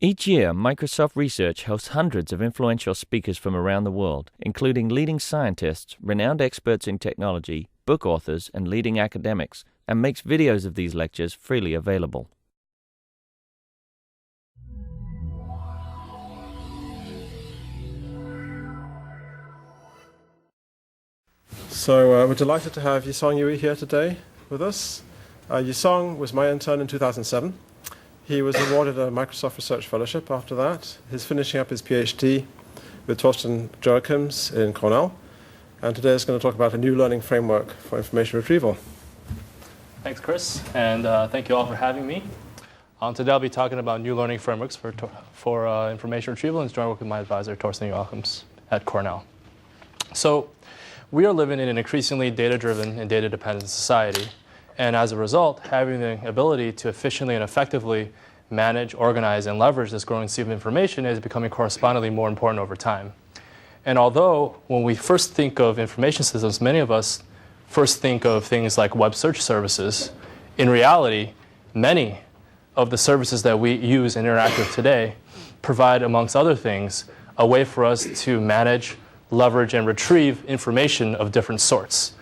Each year, Microsoft Research hosts hundreds of influential speakers from around the world, including leading scientists, renowned experts in technology, book authors, and leading academics, and makes videos of these lectures freely available. So we're delighted to have Yisong Yui here today with us. Yisong was my intern in 2007. He was awarded a Microsoft Research Fellowship after that. He's finishing up his PhD with Thorsten Joachims in Cornell. And today is going to talk about a new learning framework for information retrieval. Thanks, Chris. And thank you all for having me. Today I'll be talking about new learning frameworks for information retrieval and joint work with my advisor, Thorsten Joachims at Cornell. So we are living in an increasingly data-driven and data-dependent society. And as a result, having the ability to efficiently and effectively manage, organize, and leverage this growing sea of information is becoming correspondingly more important over time. And although when we first think of information systems, many of us first think of things like web search services, in reality, many of the services that we use and interact with today provide, amongst other things, a way for us to manage, leverage, and retrieve information of different sorts.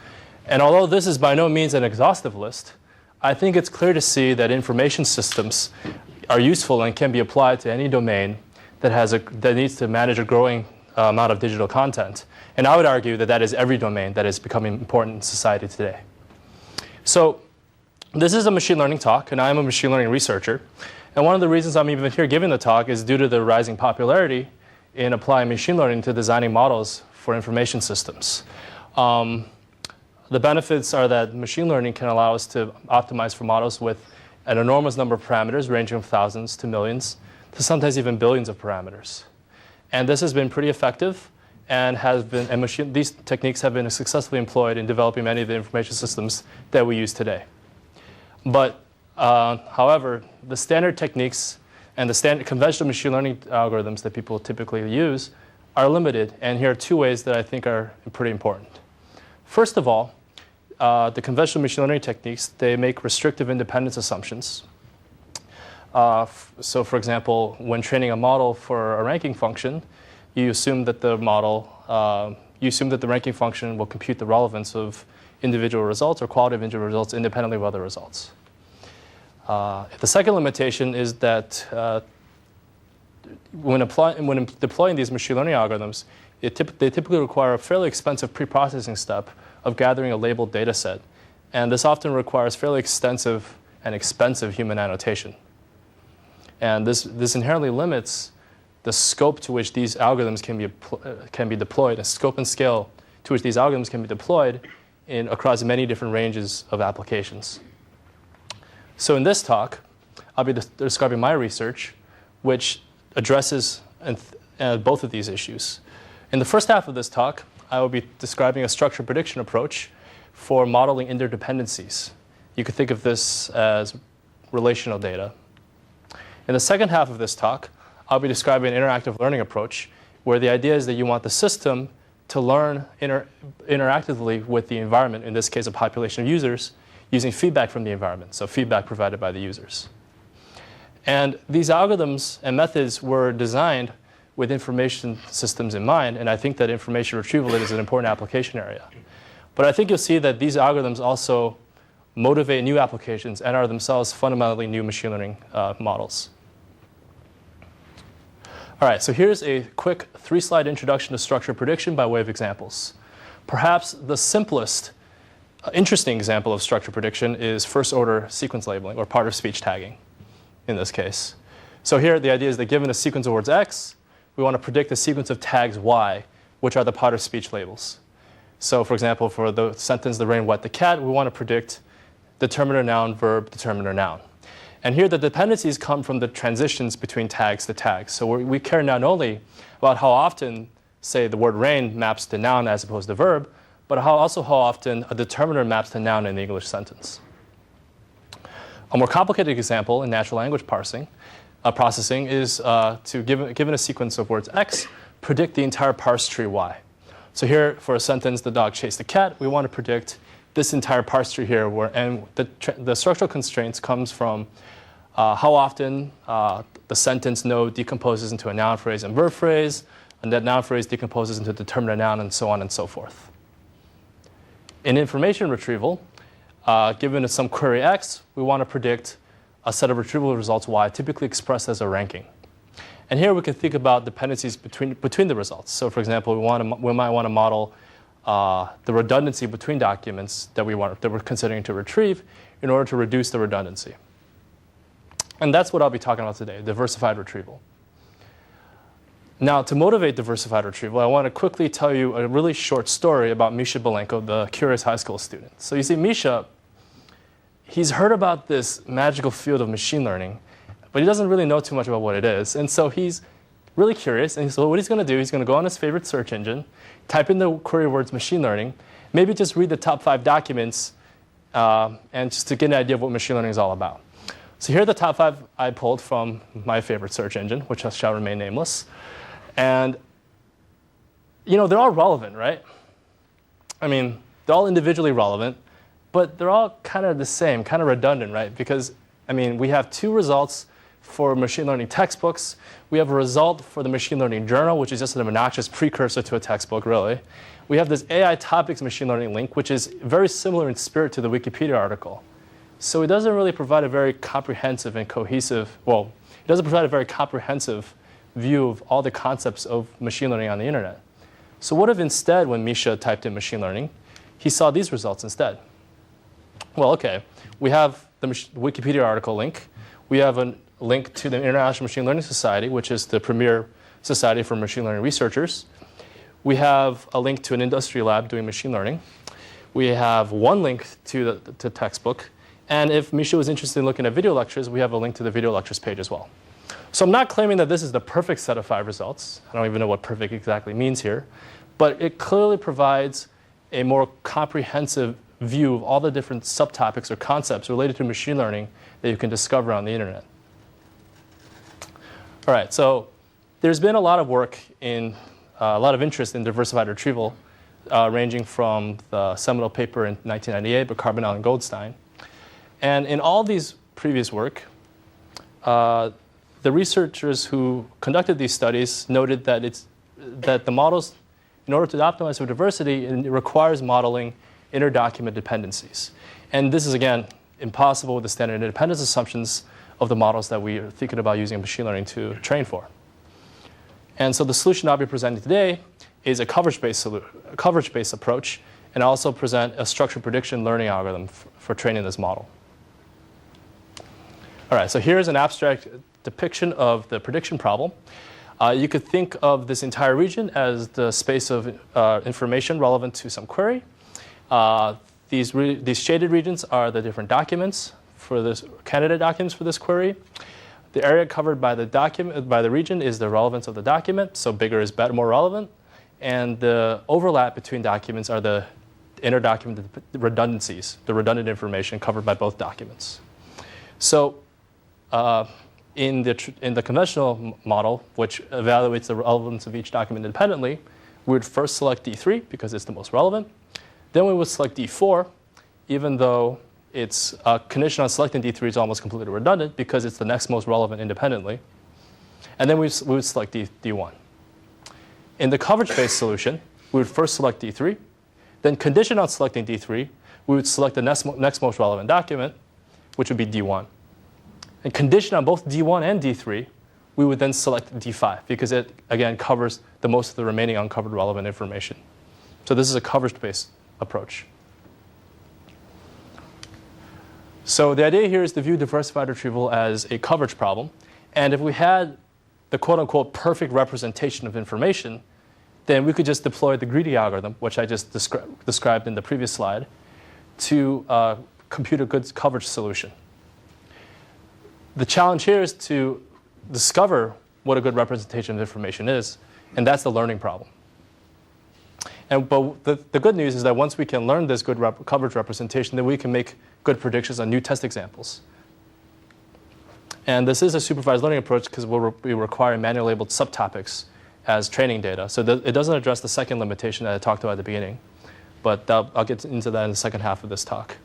And although this is by no means an exhaustive list, I think it's clear to see that information systems are useful and can be applied to any domain that needs to manage a growing amount of digital content. And I would argue that that is every domain that is becoming important in society today. So this is a machine learning talk, and I'm a machine learning researcher. And one of the reasons I'm even here giving the talk is due to the rising popularity in applying machine learning to designing models for information systems. The benefits are that machine learning can allow us to optimize for models with an enormous number of parameters, ranging from thousands to millions, to sometimes even billions of parameters. And this has been pretty effective, and these techniques have been successfully employed in developing many of the information systems that we use today. But however, the standard techniques and the standard conventional machine learning algorithms that people typically use are limited, and here are two ways that I think are pretty important. First of all, the conventional machine learning techniques, they make restrictive independence assumptions. So for example, when training a model for a ranking function, you assume that the ranking function will compute the relevance of individual results or quality of individual results independently of other results. The second limitation is that when deploying these machine learning algorithms, they typically require a fairly expensive pre-processing step of gathering a labeled data set. And this often requires fairly extensive and expensive human annotation. And this inherently limits the scope to which these algorithms can be deployed, the scope and scale to which these algorithms can be deployed across many different ranges of applications. So in this talk, I'll be describing my research, which addresses both of these issues. In the first half of this talk, I will be describing a structure prediction approach for modeling inter-dependencies. You could think of this as relational data. In the second half of this talk, I'll be describing an interactive learning approach where the idea is that you want the system to learn interactively with the environment, in this case a population of users, using feedback from the environment, so feedback provided by the users. And these algorithms and methods were designed with information systems in mind, and I think that information retrieval is an important application area. But I think you'll see that these algorithms also motivate new applications and are themselves fundamentally new machine learning models. All right, so here's a quick 3-slide introduction to structure prediction by way of examples. Perhaps the simplest, interesting example of structure prediction is first-order sequence labeling, or part-of-speech tagging in this case. So here the idea is that given a sequence of words X, we want to predict a sequence of tags Y, which are the part-of-speech labels. So for example, for the sentence, the rain wet the cat, we want to predict determiner noun, verb, determiner noun. And here the dependencies come from the transitions between tags to tags. So we care not only about how often, say, the word rain maps to noun as opposed to verb, but also how often a determiner maps to noun in the English sentence. A more complicated example in natural language processing is to, given a sequence of words X, predict the entire parse tree Y. So here, for a sentence, the dog chased the cat, we want to predict this entire parse tree here, and the structural constraints comes from how often the sentence node decomposes into a noun phrase and verb phrase, and that noun phrase decomposes into a determinate noun, and so on and so forth. In information retrieval, given some query X, we want to predict a set of retrieval results Y, typically expressed as a ranking. And here we can think about dependencies between the results. So for example, we might want to model the redundancy between documents that we're considering to retrieve in order to reduce the redundancy. And that's what I'll be talking about today, diversified retrieval. Now, to motivate diversified retrieval, I want to quickly tell you a really short story about Misha Belenko, the curious high school student. So you see, Misha, he's heard about this magical field of machine learning, but he doesn't really know too much about what it is. And so he's really curious, and so what he's going to do, he's going to go on his favorite search engine, type in the query words machine learning, maybe just read the top 5 documents, and just to get an idea of what machine learning is all about. So here are the top 5 I pulled from my favorite search engine, which shall remain nameless. And, they're all relevant, right? I mean, they're all individually relevant, but they're all kind of the same, kind of redundant, right? Because, we have 2 results for machine learning textbooks. We have a result for the machine learning journal, which is just an obnoxious precursor to a textbook, really. We have this AI topics machine learning link, which is very similar in spirit to the Wikipedia article. So it doesn't really provide a very comprehensive and cohesive, it doesn't provide a very comprehensive view of all the concepts of machine learning on the internet. So what if instead, when Misha typed in machine learning, he saw these results instead? Well, okay, we have the Wikipedia article link. We have a link to the International Machine Learning Society, which is the premier society for machine learning researchers. We have a link to an industry lab doing machine learning. We have one link to the textbook. And if Misha was interested in looking at video lectures, we have a link to the video lectures page as well. So I'm not claiming that this is the perfect set of 5 results. I don't even know what perfect exactly means here. But it clearly provides a more comprehensive view of all the different subtopics or concepts related to machine learning that you can discover on the internet. All right, so there's been a lot of work a lot of interest in diversified retrieval, ranging from the seminal paper in 1998 by Carbonell and Goldstein. And in all these previous work, the researchers who conducted these studies noted that the models, in order to optimize for diversity, it requires modeling inter-document dependencies. And this is, again, impossible with the standard independence assumptions of the models that we are thinking about using machine learning to train for. And so the solution I'll be presenting today is a coverage-based approach, and I'll also present a structured prediction learning algorithm for training this model. All right, so here's an abstract depiction of the prediction problem. You could think of this entire region as the space of information relevant to some query. These shaded regions are the different documents for this candidate documents for this query. The area covered by the region is the relevance of the document, so bigger is better, more relevant. And the overlap between documents are the inter-document redundancies, the redundant information covered by both documents. So in the conventional model, which evaluates the relevance of each document independently, we would first select D3 because it's the most relevant. Then we would select D4, even though its condition on selecting D3 is almost completely redundant because it's the next most relevant independently. And then we would select D1. In the coverage-based solution, we would first select D3. Then, conditioned on selecting D3, we would select the next most relevant document, which would be D1. And conditioned on both D1 and D3, we would then select D5 because it, again, covers the most of the remaining uncovered relevant information. So this is a coverage-based approach. So the idea here is to view diversified retrieval as a coverage problem. And if we had the quote-unquote perfect representation of information, then we could just deploy the greedy algorithm, which I just described in the previous slide, to compute a good coverage solution. The challenge here is to discover what a good representation of information is, and that's the learning problem. But the good news is that once we can learn this good coverage representation, then we can make good predictions on new test examples. And this is a supervised learning approach because we require manually labeled subtopics as training data. So it doesn't address the second limitation that I talked about at the beginning. But I'll get into that in the second half of this talk.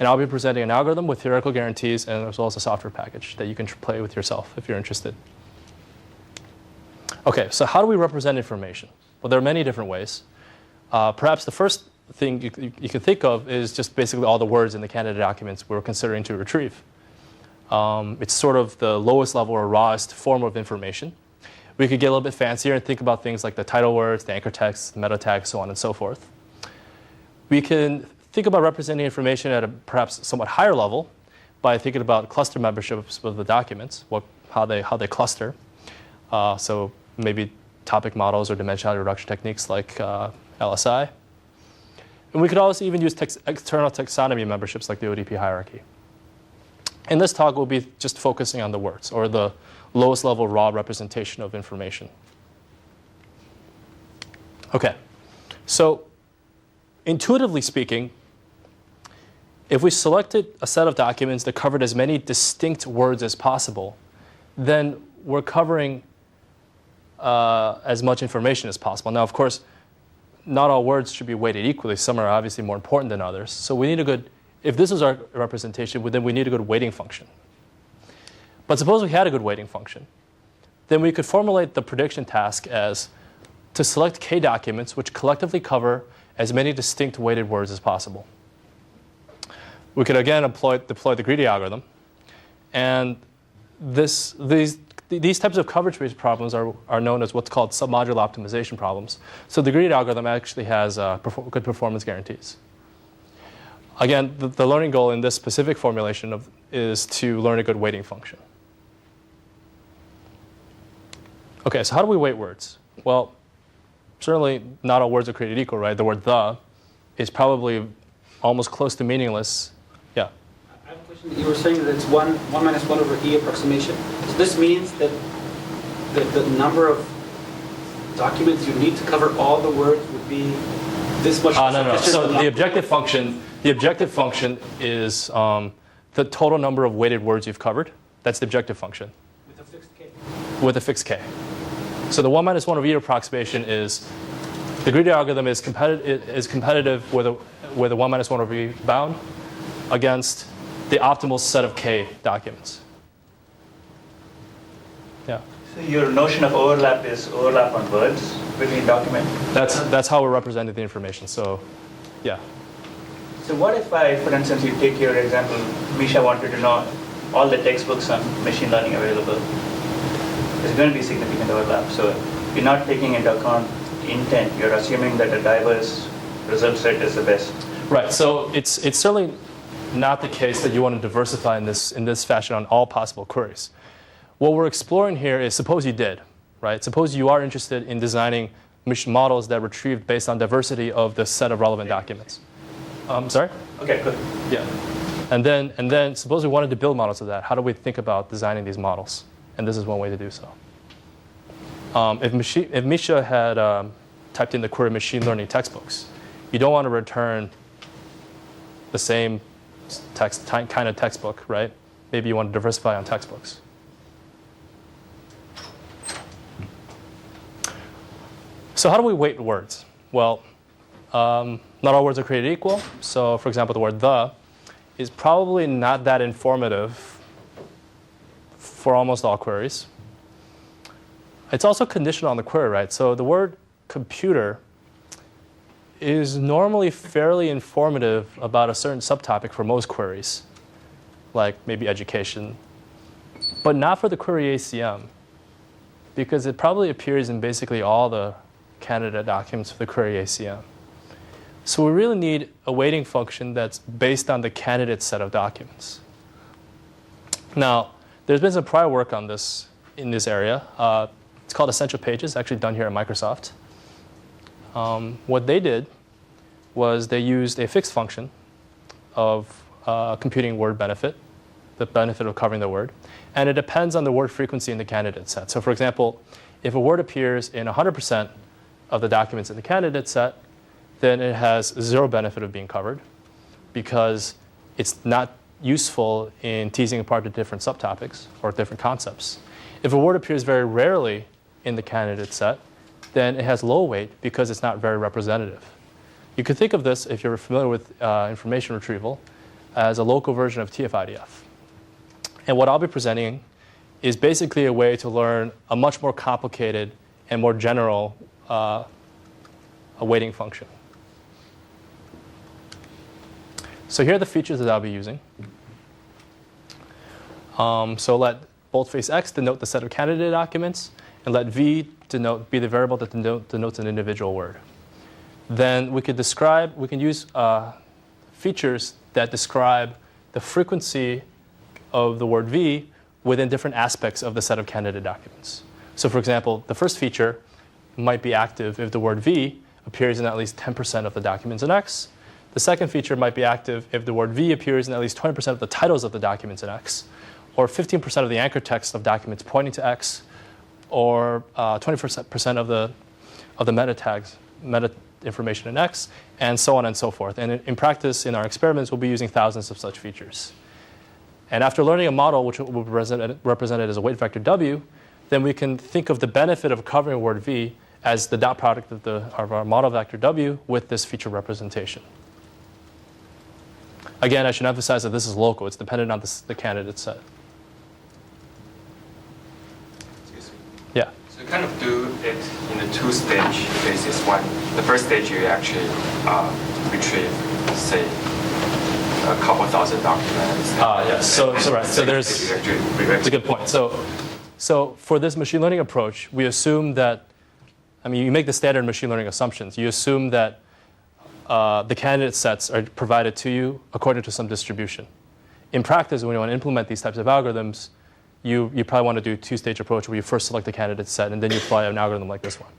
And I'll be presenting an algorithm with theoretical guarantees and as well as a software package that you can play with yourself if you're interested. OK, so how do we represent information? Well, there are many different ways. Perhaps the first thing you can think of is just basically all the words in the candidate documents we're considering to retrieve. It's sort of the lowest level or rawest form of information. We could get a little bit fancier and think about things like the title words, the anchor text, the meta tags, so on and so forth. We can think about representing information at a perhaps somewhat higher level by thinking about cluster memberships of the documents, how they cluster. So maybe topic models or dimensionality reduction techniques like LSI. And we could also even use external taxonomy memberships like the ODP hierarchy. In this talk, we'll be just focusing on the words, or the lowest level raw representation of information. OK, so intuitively speaking, if we selected a set of documents that covered as many distinct words as possible, then we're covering as much information as possible. Now, of course, not all words should be weighted equally. Some are obviously more important than others. So we need a good, if this is our representation, then we need a good weighting function. But suppose we had a good weighting function. Then we could formulate the prediction task as to select k documents which collectively cover as many distinct weighted words as possible. We could again deploy the greedy algorithm. And these types of coverage-based problems are known as what's called submodular optimization problems. So the greedy algorithm actually has good performance guarantees. Again, the learning goal in this specific formulation is to learn a good weighting function. OK, so how do we weight words? Well, certainly not all words are created equal, right? The word the is probably almost close to meaningless. Yeah? I have a question. You were saying that it's 1 minus 1 over E approximation. So this means that the number of documents you need to cover all the words would be this much. No. So the objective function is the total number of weighted words you've covered. That's the objective function. With a fixed K. With a fixed K. So the 1 minus 1 over E approximation is the greedy algorithm is competitive with a 1 minus 1 over E bound against the optimal set of K documents. Yeah. So your notion of overlap is overlap on words between documents? That's how we're representing the information. So, yeah. So what if for instance, you take your example, Misha wanted to know all the textbooks on machine learning available. There's going to be significant overlap. So you're not taking into account intent. You're assuming that a diverse result set is the best. Right. So it's certainly not the case that you want to diversify in this fashion on all possible queries. What we're exploring here is suppose you did, right? Suppose you are interested in designing models that retrieve based on diversity of the set of relevant documents. Sorry? OK, good. Yeah. And then suppose we wanted to build models of that. How do we think about designing these models? And this is one way to do so. If Misha had typed in the query machine learning textbooks, you don't want to return the same kind of textbook, right? Maybe you want to diversify on textbooks. So how do we weight words? Well, not all words are created equal. So for example, the word the is probably not that informative for almost all queries. It's also conditional on the query, right? So the word computer is normally fairly informative about a certain subtopic for most queries, like maybe education, but not for the query ACM, because it probably appears in basically all the candidate documents for the query ACM. So we really need a weighting function that's based on the candidate set of documents. Now, there's been some prior work on this in this area. It's called Essential Pages, actually done here at Microsoft. What they did was they used a fixed function of computing word benefit, the benefit of covering the word, and it depends on the word frequency in the candidate set. So for example, if a word appears in 100% of the documents in the candidate set, then it has zero benefit of being covered because it's not useful in teasing apart the different subtopics or different concepts. If a word appears very rarely in the candidate set, then it has low weight because it's not very representative. You could think of this, if you're familiar with information retrieval, as a local version of TF-IDF. And what I'll be presenting is basically a way to learn a much more complicated and more general weighting function. So here are the features that I'll be using. So let boldface X denote the set of candidate documents, and let V be the variable that denotes an individual word. Then we can use features that describe the frequency of the word V within different aspects of the set of candidate documents. So for example, the first feature might be active if the word V appears in at least 10% of the documents in X. The second feature might be active if the word V appears in at least 20% of the titles of the documents in X, or 15% of the anchor text of documents pointing to X, or 20% of the meta tags, meta information in X, and so on and so forth. And in practice, in our experiments, we'll be using thousands of such features. And after learning a model which will be represented as a weight vector W, then we can think of the benefit of covering word V as the dot product of our model vector W with this feature representation. Again, I should emphasize that this is local. It's dependent on the candidate set. Excuse me. Yeah. So you kind of do it in a two-stage basis. One, the first stage you actually retrieve, say, a couple thousand documents. Yes. So right. So there's. It's a good point. So for this machine learning approach, we assume that, you make the standard machine learning assumptions. You assume that the candidate sets are provided to you according to some distribution. In practice, when you want to implement these types of algorithms, you probably want to do a two-stage approach where you first select the candidate set and then you apply an algorithm like this one.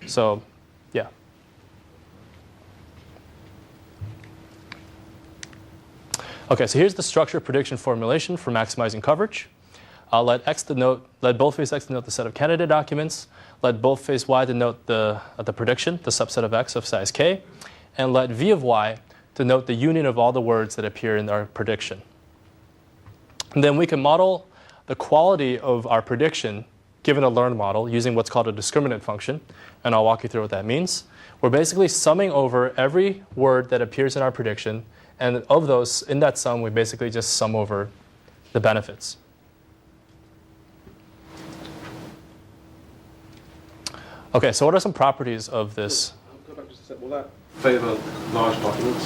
So, yeah. Okay, so here's the structure prediction formulation for maximizing coverage. Let boldface X denote the set of candidate documents. Let boldface Y denote the prediction, the subset of X of size K. And let V of Y denote the union of all the words that appear in our prediction. And then we can model the quality of our prediction given a learned model using what's called a discriminant function. And I'll walk you through what that means. We're basically summing over every word that appears in our prediction. And of those, in that sum, we basically just sum over the benefits. Okay, so what are some properties of this? I'll go back just a sec. Will that favor large documents?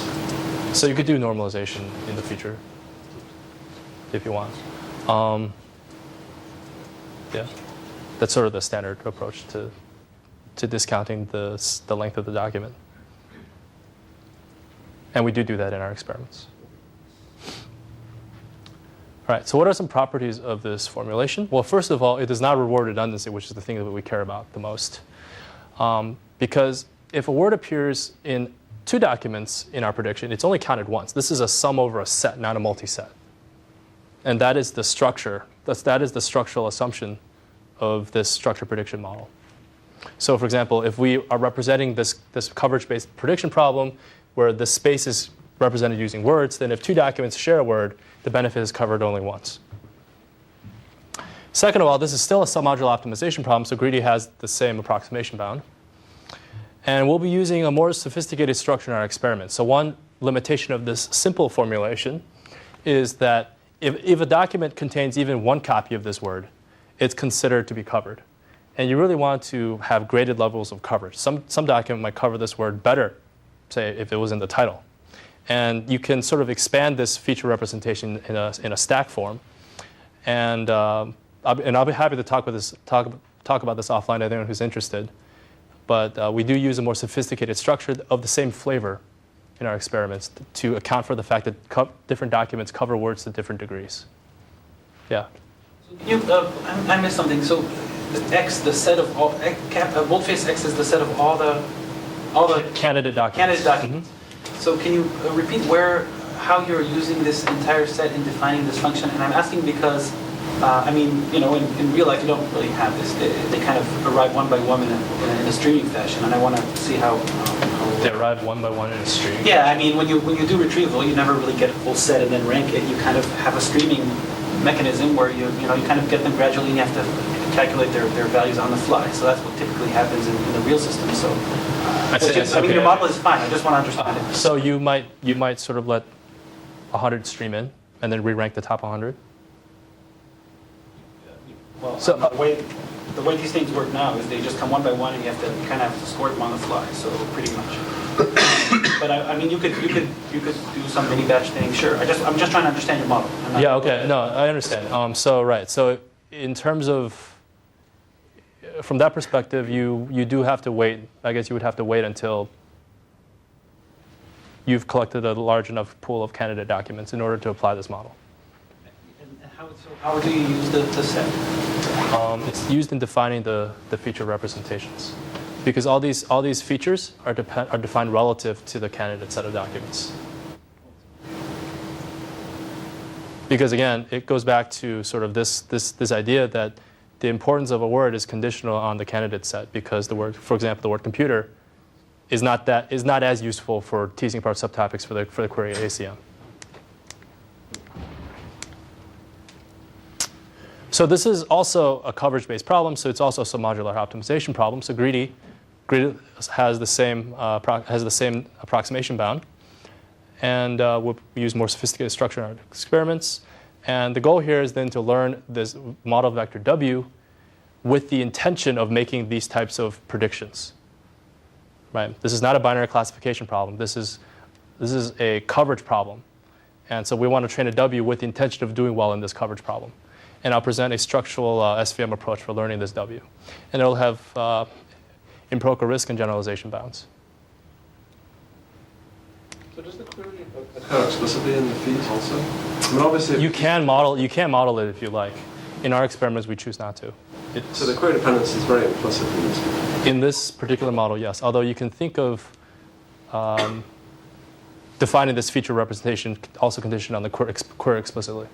So you could do normalization in the future if you want. Yeah, that's sort of the standard approach to discounting the length of the document. And we do that in our experiments. All right, so what are some properties of this formulation? Well, first of all, it does not reward redundancy, which is the thing that we care about the most. Because if a word appears in two documents in our prediction, it's only counted once. This is a sum over a set, not a multi-set. And that is the structure. That is the structural assumption of this structure prediction model. So for example, if we are representing this coverage-based prediction problem where the space is represented using words, then if two documents share a word, the benefit is covered only once. Second of all, this is still a submodule optimization problem, so greedy has the same approximation bound. And we'll be using a more sophisticated structure in our experiment. So one limitation of this simple formulation is that if a document contains even one copy of this word, it's considered to be covered. And you really want to have graded levels of coverage. Some document might cover this word better, say if it was in the title. And you can sort of expand this feature representation in a stack form. And I'll be happy to talk about this offline to anyone who's interested. But we do use a more sophisticated structure of the same flavor in our experiments to account for the fact that different documents cover words to different degrees. Yeah. I missed something. So the X, the set of all boldface X is the set of all the candidate documents. Mm-hmm. So can you repeat how you're using this entire set in defining this function? And I'm asking because in real life you don't really have this. They kind of arrive one by one in a streaming fashion, and I want to see how they arrive one by one in a stream. Yeah, I mean when you do retrieval, you never really get a full set and then rank it. You kind of have a streaming mechanism where you kind of get them gradually, and you have to calculate their values on the fly. So that's what typically happens in the real system. So your model is fine. I just want to understand it. So you might sort of let 100 stream in, and then re-rank the top 100? Well, So, the way these things work now is they just come one by one, and you have to kind of have to sort them on the fly. So pretty much. But I mean, you could do some mini batch thing. Sure. I'm just trying to understand your model. Yeah. Okay. No, I understand. So in terms of from that perspective, you do have to wait. I guess you would have to wait until you've collected a large enough pool of candidate documents in order to apply this model. And how do you use the set? It's used in defining the feature representations, because all these features are defined relative to the candidate set of documents. Because again, it goes back to sort of this idea that the importance of a word is conditional on the candidate set, because the word, for example, the word computer is not as useful for teasing apart subtopics for the query ACM. So this is also a coverage-based problem, so it's also a submodular optimization problem. So greedy has the same approximation bound, and we'll use more sophisticated structure in our experiments. And the goal here is then to learn this model vector W with the intention of making these types of predictions. Right? This is not a binary classification problem. This is a coverage problem, and so we want to train a W with the intention of doing well in this coverage problem. And I'll present a structural SVM approach for learning this W. And it'll have empirical risk and generalization bounds. So does the query occur explicitly in the feeds also? I mean, obviously, you can model it if you like. In our experiments, we choose not to. So the query dependency is very implicit in this. In this particular model, yes. Although you can think of defining this feature representation also conditioned on the query explicitly.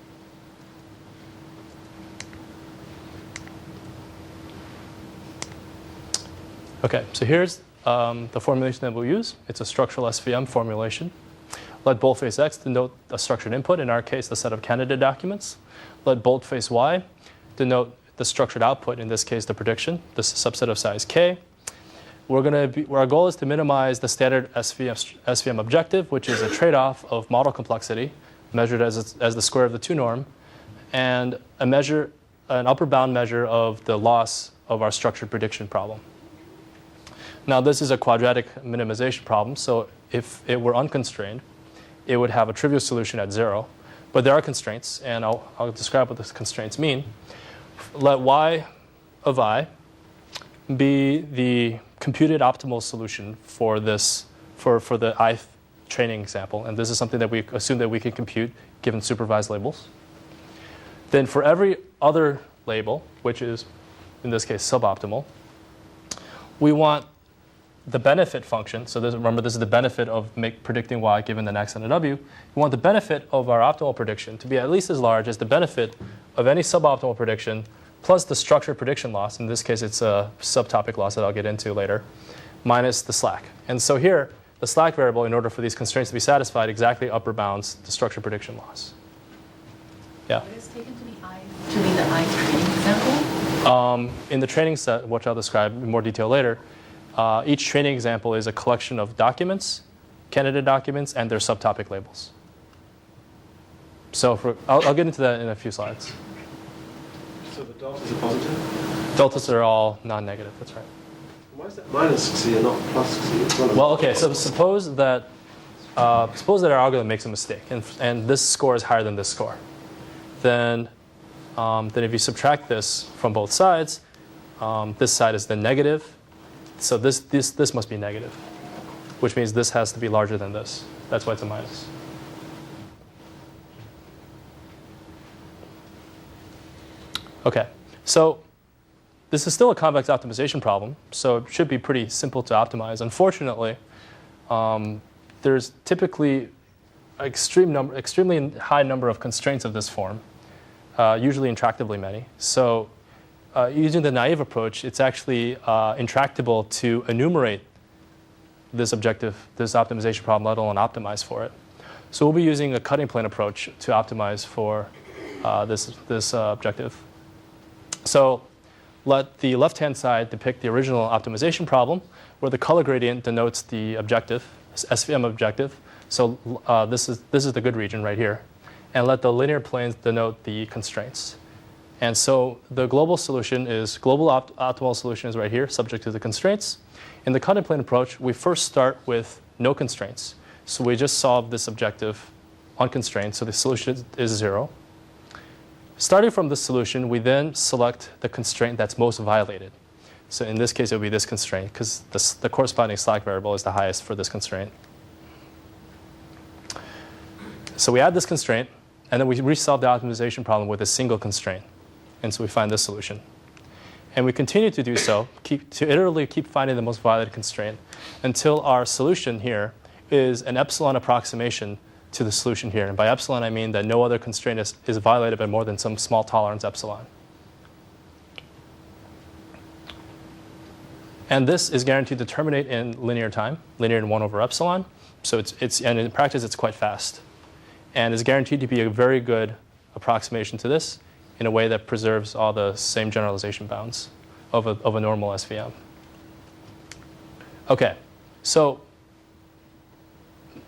Okay, so here's the formulation that we'll use. It's a structural SVM formulation. Let boldface X denote a structured input, in our case, the set of candidate documents. Let boldface Y denote the structured output, in this case, the prediction, this subset of size K. Our goal is to minimize the standard SVM objective, which is a trade-off of model complexity, measured as the square of the 2 norm, and an upper bound measure of the loss of our structured prediction problem. Now, this is a quadratic minimization problem, so if it were unconstrained, it would have a trivial solution at 0. But there are constraints, and I'll describe what the constraints mean. Let y of I be the computed optimal solution for this for the I training example, and this is something that we assume that we can compute given supervised labels. Then for every other label, which is in this case suboptimal, we want the benefit function. So remember, this is the benefit of predicting y given an x and a w. We want the benefit of our optimal prediction to be at least as large as the benefit of any suboptimal prediction plus the structured prediction loss. In this case, it's a subtopic loss that I'll get into later, minus the slack. And so here, the slack variable, in order for these constraints to be satisfied, exactly upper bounds the structured prediction loss. Yeah? What is taken to be the I training example? In the training set, which I'll describe in more detail later, each training example is a collection of documents, candidate documents, and their subtopic labels. So I'll get into that in a few slides. So the deltas are positive? Deltas are all non-negative, that's right. Why is that minus C and not plus C? Well, okay, so suppose that our algorithm makes a mistake, and this score is higher than this score. Then if you subtract this from both sides, this side is then negative. So this must be negative, which means this has to be larger than this. That's why it's a minus. Okay, so this is still a convex optimization problem, so it should be pretty simple to optimize. Unfortunately, there's typically an extremely high number of constraints of this form, usually intractably many. So using the naive approach, it's actually intractable to enumerate this optimization problem, let alone optimize for it. So we'll be using a cutting plane approach to optimize for this objective. So let the left-hand side depict the original optimization problem, where the color gradient denotes the objective, SVM objective, So this is the good region right here. And let the linear planes denote the constraints. And so the global solution is, optimal solution is right here, subject to the constraints. In the cut-and plane approach, we first start with no constraints. So we just solve this objective unconstrained, so the solution is 0. Starting from this solution, we then select the constraint that's most violated. So in this case, it would be this constraint, because the corresponding slack variable is the highest for this constraint. So we add this constraint, and then we resolve the optimization problem with a single constraint. And so we find this solution. And we continue to do so, to iteratively keep finding the most violated constraint until our solution here is an epsilon approximation to the solution here. And by epsilon, I mean that no other constraint is violated by more than some small tolerance epsilon. And this is guaranteed to terminate in linear time, linear in 1 over epsilon. So and in practice, it's quite fast. And is guaranteed to be a very good approximation to this in a way that preserves all the same generalization bounds of a normal SVM. OK, so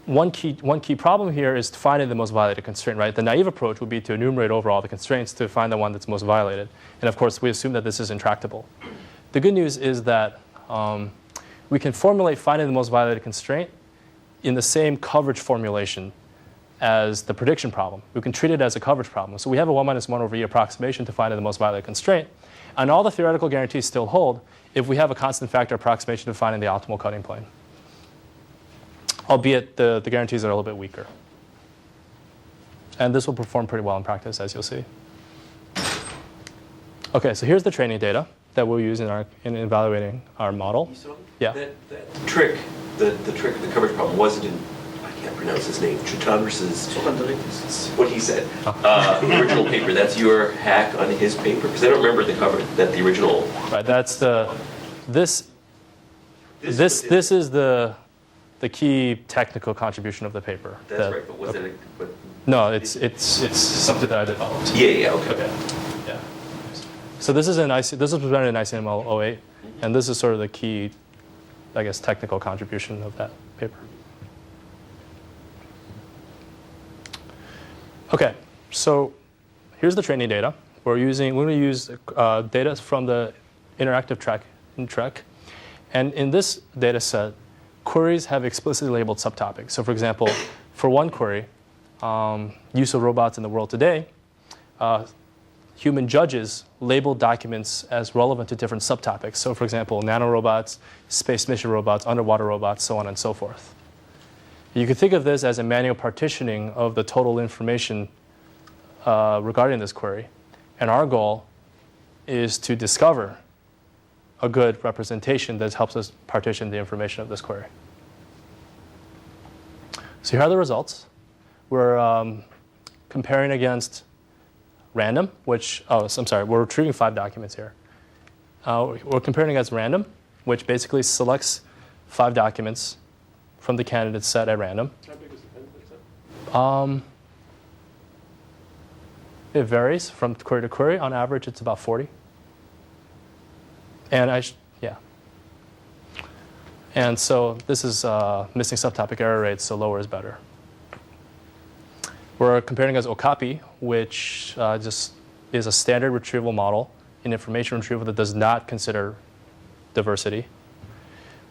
one key problem here is finding the most violated constraint, right? The naive approach would be to enumerate over all the constraints to find the one that's most violated. And of course, we assume that this is intractable. The good news is that we can formulate finding the most violated constraint in the same coverage formulation as the prediction problem. We can treat it as a coverage problem. So we have a 1 minus 1 over E approximation to find the most violated constraint. And all the theoretical guarantees still hold if we have a constant factor approximation to finding the optimal cutting plane. Albeit the guarantees are a little bit weaker. And this will perform pretty well in practice, as you'll see. OK, so here's the training data that we'll use in evaluating our model. Yeah. That trick, the trick of the coverage problem wasn't in, I can't pronounce his name, Chutandra's, what he said, the original paper. That's your hack on his paper? Because I don't remember the cover, that the original. Right, that's this is the key technical contribution of the paper. That's right, but was it no, it's something that I developed. Yeah, okay. Yeah. So this is this was presented in ICML 08, and this is sort of the key, I guess, technical contribution of that paper. OK, so here's the training data. We're going to use data from the interactive track in Trek. And in this data set, queries have explicitly labeled subtopics. So for example, for one query, use of robots in the world today, human judges label documents as relevant to different subtopics. So for example, nanorobots, space mission robots, underwater robots, so on and so forth. You could think of this as a manual partitioning of the total information regarding this query. And our goal is to discover a good representation that helps us partition the information of this query. So here are the results. We're comparing against random, which, I'm sorry, we're retrieving 5 documents here. We're comparing against random, which basically selects 5 documents from the candidate set at random. How big is the candidate set? It varies from query to query. On average, it's about 40. And yeah. And so this is missing subtopic error rates, so lower is better. We're comparing against Okapi, which just is a standard retrieval model in information retrieval that does not consider diversity.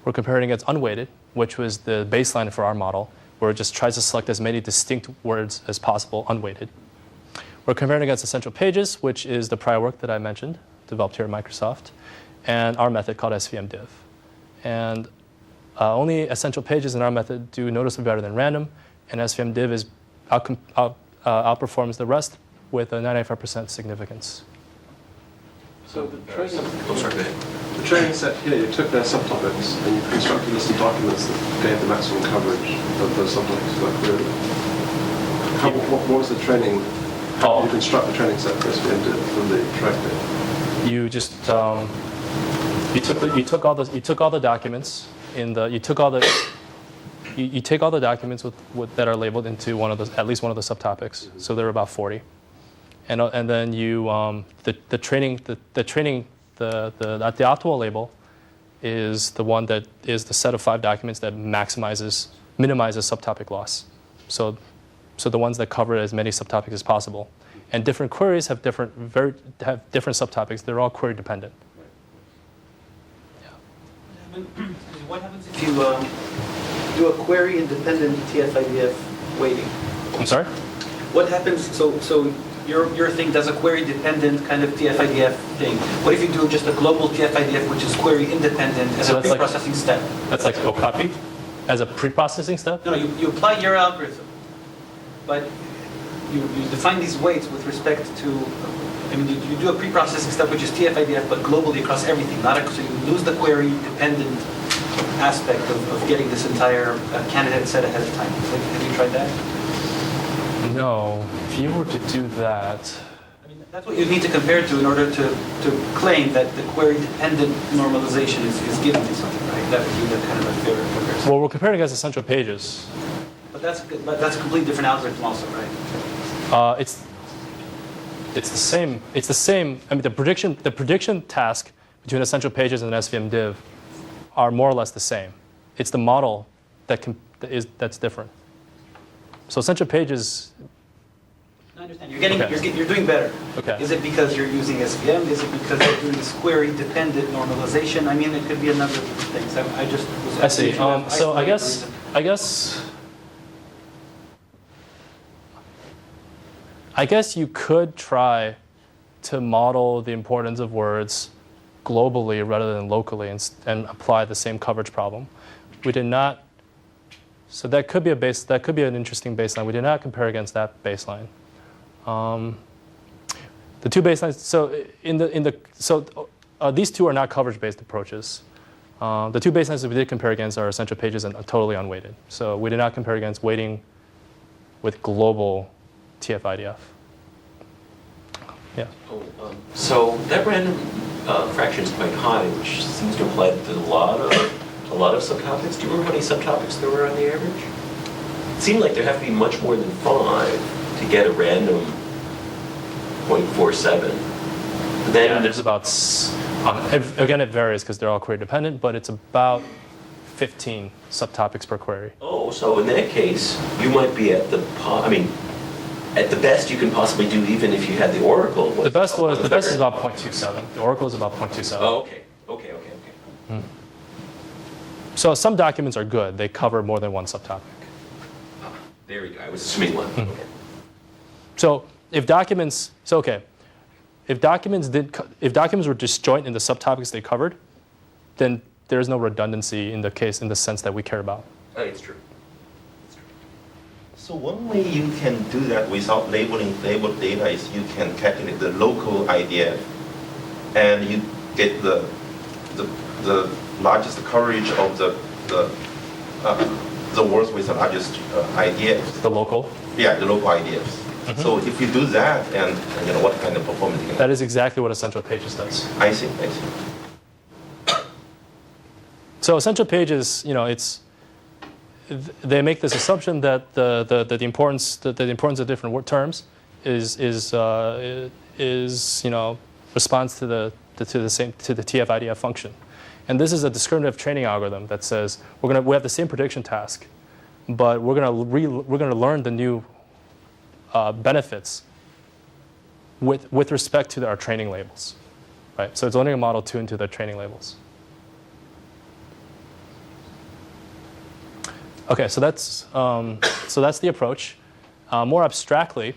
We're comparing against unweighted, which was the baseline for our model, where it just tries to select as many distinct words as possible, unweighted. We're comparing against essential pages, which is the prior work that I mentioned, developed here at Microsoft, and our method called SVM-div. And only essential pages in our method do noticeably better than random, and SVM-div is outperforms the rest with a 95% significance. So the training set here, you took their subtopics and you constructed some documents that gave the maximum coverage of those subtopics to that query. What was the training? How did you construct the training set for SVM-div from the track data? You just you took all the documents you take all the documents that are labeled into at least one of the subtopics. So there are about 40, and then you the optimal label is the one that is the set of 5 documents that maximizes minimizes subtopic loss. So the ones that cover as many subtopics as possible. And different queries have different subtopics. They're all query dependent. What happens if you do a query independent TF-IDF weighting? I'm sorry? What happens, so your thing does a query dependent kind of TF-IDF thing. What if you do just a global TF-IDF which is query independent as a pre-processing step? That's like copy as a pre-processing step? No, you apply your algorithm, but you define these weights with respect to, I mean, you do a pre-processing step which is TF-IDF, but globally across everything. So you lose the query dependent aspect of getting this entire candidate set ahead of time. Have you tried that? No. If you were to do that, I mean, that's what you need to compare to in order to claim that the query dependent normalization is given to something, right? That would be the kind of a fair comparison. well, we're comparing against essential pages. But that's a completely different algorithm also, right? It's the same. It's the same. I mean, the prediction task between essential pages and an SVM div are more or less the same. It's the model that's different. So essential pages. I understand. You're doing better. Okay. Is it because you're using SVM? Is it because you're doing this query dependent normalization? I mean, it could be a number of different things. I just was. I see. So I guess you could try to model the importance of words globally rather than locally and apply the same coverage problem. We did not. So that could be an interesting baseline. We did not compare against that baseline. The two baselines. So these two are not coverage-based approaches. The two baselines that we did compare against are essential pages and totally unweighted. So we did not compare against weighting with global TF-IDF. Yeah. So that random fraction is quite high, which seems to imply that there's a lot of subtopics. Do you remember how many subtopics there were on the average? It seemed like there have to be much more than 5 to get a random 0.47. Then there's about, again, it varies because they're all query dependent, but it's about 15 subtopics per query. Oh, so in that case, you might be at the best you can possibly do, even if you had the Oracle. The best is about 0.27. The Oracle is about 0.27. Oh, okay. So some documents are good. They cover more than one subtopic. There we go. I was assuming one. Mm-hmm. Okay. So if documents were disjoint in the subtopics they covered, then there is no redundancy in the sense that we care about. It's true. So one way you can do that without labeling labeled data is you can calculate the local IDF, and you get the largest coverage of the words with the largest IDFs. The local? Yeah, the local IDFs. Mm-hmm. So if you do that, and what kind of performance you can that is exactly what Essential Pages does. I see. So Essential Pages, they make this assumption that the importance of different terms is responds to the TF-IDF function, and this is a discriminative training algorithm that says we have the same prediction task, but we're gonna learn the new benefits with respect to our training labels, right? So it's learning a model tuned to the training labels. Okay, so that's the approach. More abstractly,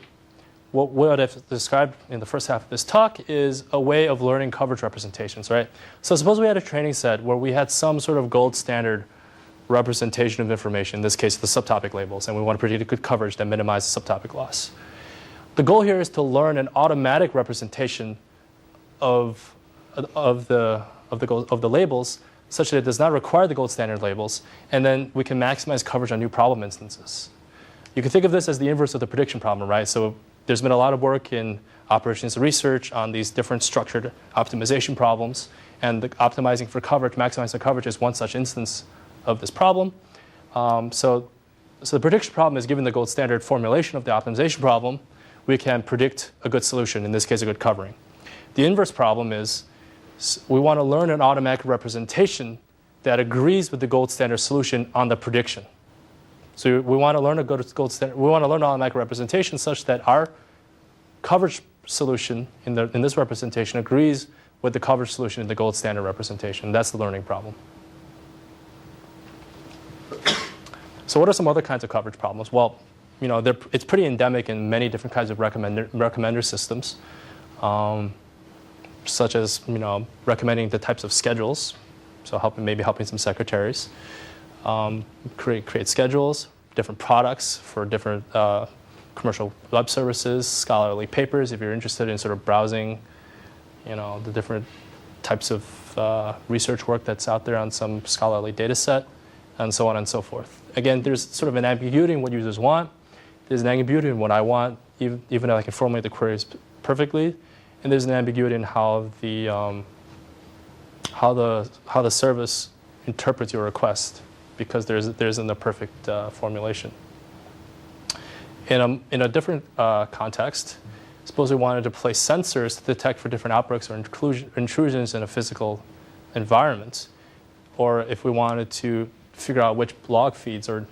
what I've described in the first half of this talk is a way of learning coverage representations, right? So suppose we had a training set where we had some sort of gold standard representation of information, in this case the subtopic labels, and we want to predict a good coverage that minimizes subtopic loss. The goal here is to learn an automatic representation of the labels such that it does not require the gold standard labels, and then we can maximize coverage on new problem instances. You can think of this as the inverse of the prediction problem, right? So there's been a lot of work in operations research on these different structured optimization problems, and the optimizing for coverage, maximizing coverage is one such instance of this problem. So the prediction problem is given the gold standard formulation of the optimization problem, we can predict a good solution, in this case a good covering. The inverse problem is we want to learn an automatic representation that agrees with the gold standard solution on the prediction. So we want to learn a gold standard. We want to learn automatic representation such that our coverage solution in this representation agrees with the coverage solution in the gold standard representation. That's the learning problem. So what are some other kinds of coverage problems? Well, it's pretty endemic in many different kinds of recommender systems, such as recommending the types of schedules. So maybe helping some secretaries create schedules, different products for different commercial web services, scholarly papers. If you're interested in sort of browsing, the different types of research work that's out there on some scholarly data set, and so on and so forth. Again, there's sort of an ambiguity in what users want. There's an ambiguity in what I want, even if I can formulate the queries perfectly. And there's an ambiguity in how the service interprets your request, because there isn't a perfect formulation. In a different context, suppose we wanted to place sensors to detect for different outbreaks or intrusions in a physical environment, or if we wanted to figure out which log feeds or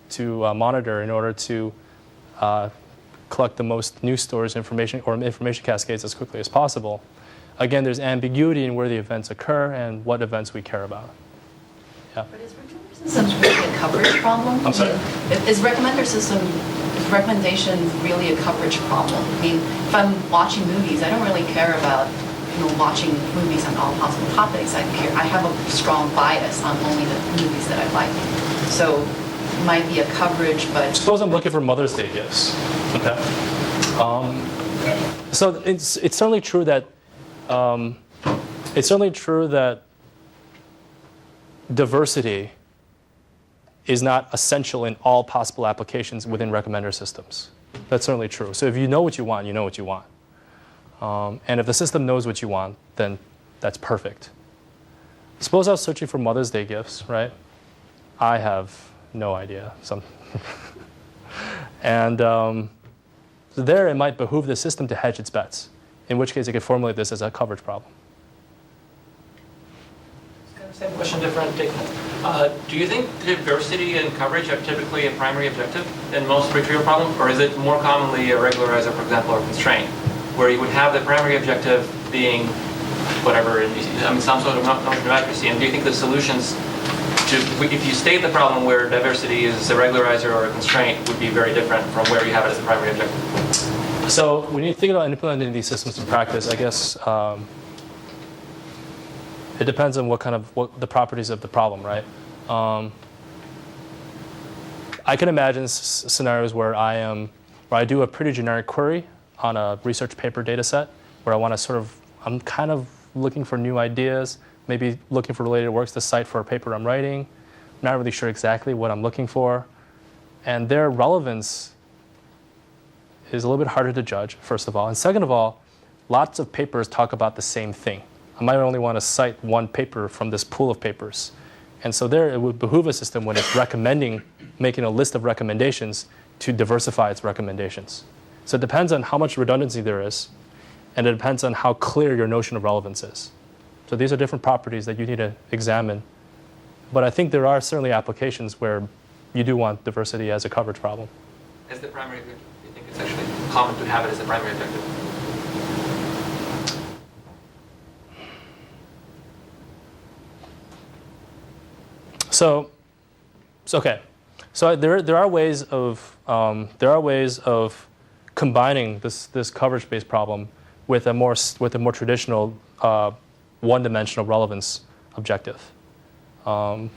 to monitor in order to collect the most news stores information or information cascades as quickly as possible. Again, there's ambiguity in where the events occur and what events we care about. Yeah. But is recommender systems really a coverage problem? I'm sorry? Is recommendations really a coverage problem? I mean, if I'm watching movies, I don't really care about watching movies on all possible topics. I have a strong bias on only the movies that I like. So it might be a coverage, but suppose I'm looking for Mother's Day gifts. Okay. So it's certainly true that diversity is not essential in all possible applications within recommender systems. That's certainly true. So if you know what you want, you know what you want. And if the system knows what you want, then that's perfect. Suppose I was searching for Mother's Day gifts, right? I have no idea. And there it might behoove the system to hedge its bets, in which case it could formulate this as a coverage problem. Same question, different take. Do you think diversity and coverage are typically a primary objective in most retrieval problems, or is it more commonly a regularizer, for example, or constraint, where you would have the primary objective being whatever, some sort of notion of accuracy? And do you think the solutions if you state the problem where diversity is a regularizer or a constraint, would be very different from where you have it as a primary objective? So when you think about implementing these systems in practice, I guess it depends on what the properties of the problem, right? I can imagine scenarios where I do a pretty generic query on a research paper data set, where I want to I'm kind of looking for new ideas, maybe looking for related works to cite for a paper I'm writing. I'm not really sure exactly what I'm looking for. And their relevance is a little bit harder to judge, first of all. And second of all, lots of papers talk about the same thing. I might only want to cite one paper from this pool of papers. And so there, it would behoove a system when it's making a list of recommendations to diversify its recommendations. So it depends on how much redundancy there is, and it depends on how clear your notion of relevance is. So these are different properties that you need to examine. But I think there are certainly applications where you do want diversity as a coverage problem. As the primary objective, do you think it's actually common to have it as a primary objective? So there are ways of combining this coverage-based problem with a more traditional one-dimensional relevance objective. I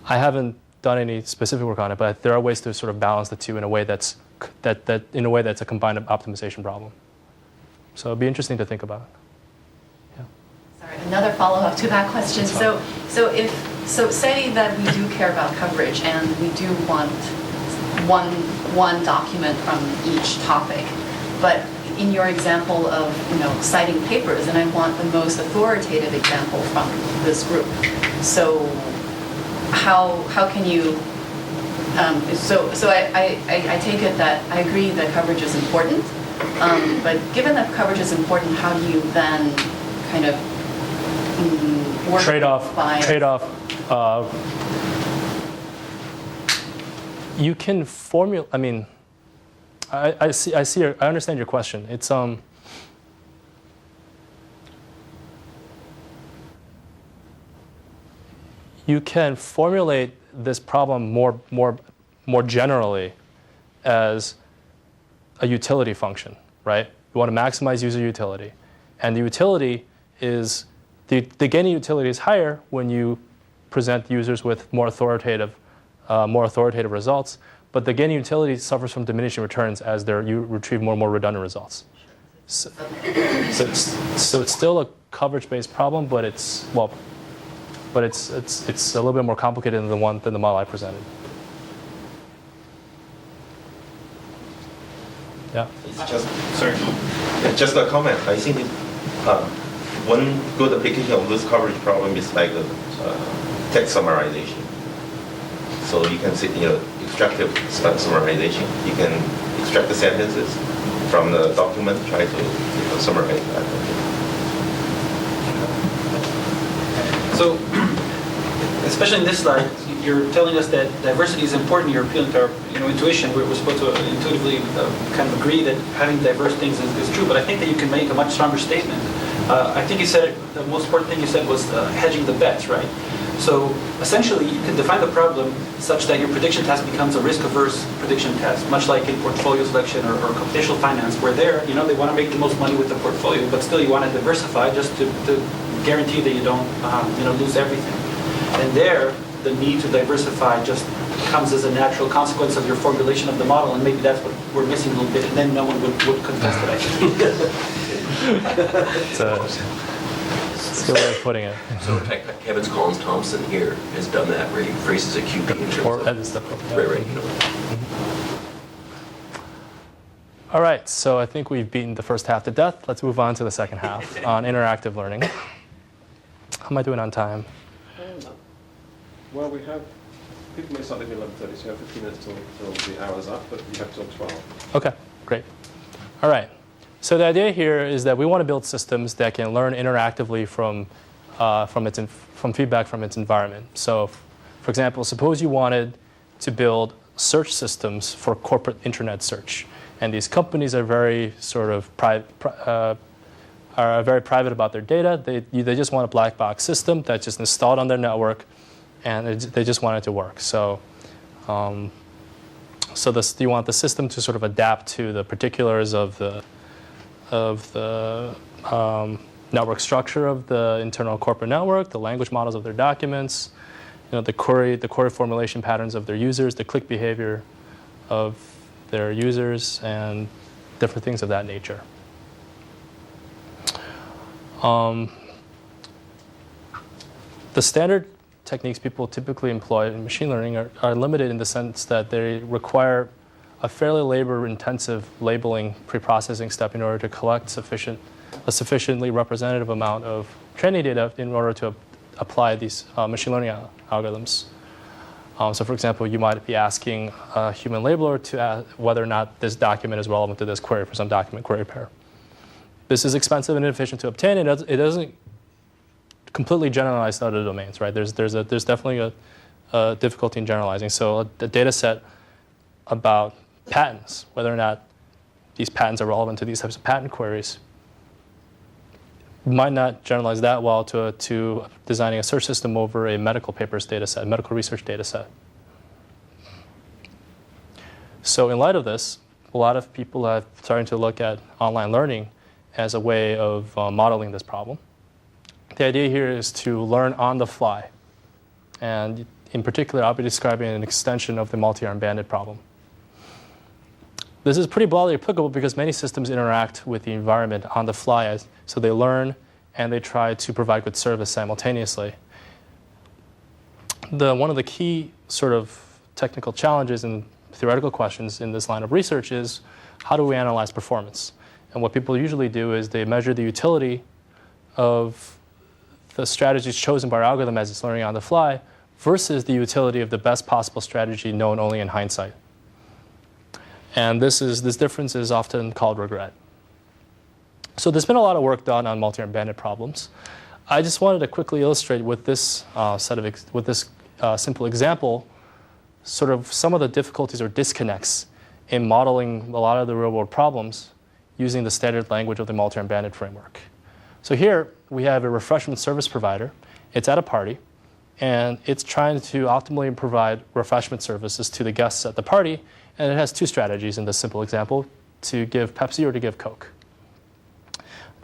haven't done any specific work on it, but there are ways to sort of balance the two in a way that's a combined optimization problem. So it'd be interesting to think about. Yeah. Sorry, another follow-up to that question. So say that we do care about coverage and we do want one document from each topic, but in your example of citing papers, and I want the most authoritative example from this group. So how can you? So I take it that I agree that coverage is important, but given that coverage is important, how do you then kind of work trade off You can formulate. I mean, I understand your question. It's you can formulate this problem more generally as a utility function, right? You want to maximize user utility, and the utility is the gaining utility is higher when you present users with more authoritative results. But the gaining utility suffers from diminishing returns as you retrieve more and more redundant results. So it's still a coverage-based problem, but it's a little bit more complicated than the model I presented. Yeah. It's just a comment. I think one good application of this coverage problem is like text summarization. So you can see, extractive summarization. You can extract the sentences from the document, try to summarize that. So, especially in this slide, you're telling us that diversity is important. You're appealing to our intuition. We're supposed to intuitively kind of agree that having diverse things is true. But I think that you can make a much stronger statement. I think you said the most important thing you said was hedging the bets, right? So essentially, you can define the problem such that your prediction task becomes a risk-averse prediction task, much like in portfolio selection or computational finance, where they want to make the most money with the portfolio, but still you want to diversify just to guarantee that you don't lose everything. And there, the need to diversify just comes as a natural consequence of your formulation of the model, and maybe that's what we're missing a little bit, and then no one would contest it, I think. That's a good way of putting it. So Kevin's Collins Thompson here has done that, where he phrases a QP in terms Or of... edits the program. Right. All right, so I think we've beaten the first half to death. Let's move on to the second half on interactive learning. How am I doing on time? Well, people may start leaving at 11:30, so you have 15 minutes till the hour's up, but you have till 12. Okay, great. All right. So the idea here is that we want to build systems that can learn interactively from feedback from its environment. So, for example, suppose you wanted to build search systems for corporate internet search, and these companies are very sort of very private about their data. They just want a black box system that's just installed on their network, and they just want it to work. So, you want the system to sort of adapt to the particulars of the network structure of the internal corporate network, the language models of their documents, the query formulation patterns of their users, the click behavior of their users, and different things of that nature. The standard techniques people typically employ in machine learning are limited in the sense that they require a fairly labor-intensive labeling pre-processing step in order to collect a sufficiently representative amount of training data in order to apply these machine learning algorithms. So for example, you might be asking a human labeler to ask whether or not this document is relevant to this query for some document query pair. This is expensive and inefficient to obtain. It doesn't completely generalize to other domains, right? There's definitely a difficulty in generalizing. So a data set about patents, whether or not these patents are relevant to these types of patent queries, might not generalize that well to designing a search system over a medical papers data set, medical research data set. So in light of this, a lot of people are starting to look at online learning as a way of modeling this problem. The idea here is to learn on the fly. And in particular, I'll be describing an extension of the multi-arm bandit problem. This is pretty broadly applicable because many systems interact with the environment on the fly, so they learn and they try to provide good service simultaneously. One of the key sort of technical challenges and theoretical questions in this line of research is how do we analyze performance? And what people usually do is they measure the utility of the strategies chosen by our algorithm as it's learning on the fly versus the utility of the best possible strategy known only in hindsight. And this difference is often called regret. So there's been a lot of work done on multi-arm bandit problems. I just wanted to quickly illustrate with this simple example sort of some of the difficulties or disconnects in modeling a lot of the real-world problems using the standard language of the multi-arm bandit framework. So here we have a refreshment service provider. It's at a party, and it's trying to optimally provide refreshment services to the guests at the party, and it has two strategies in this simple example, to give Pepsi or to give Coke.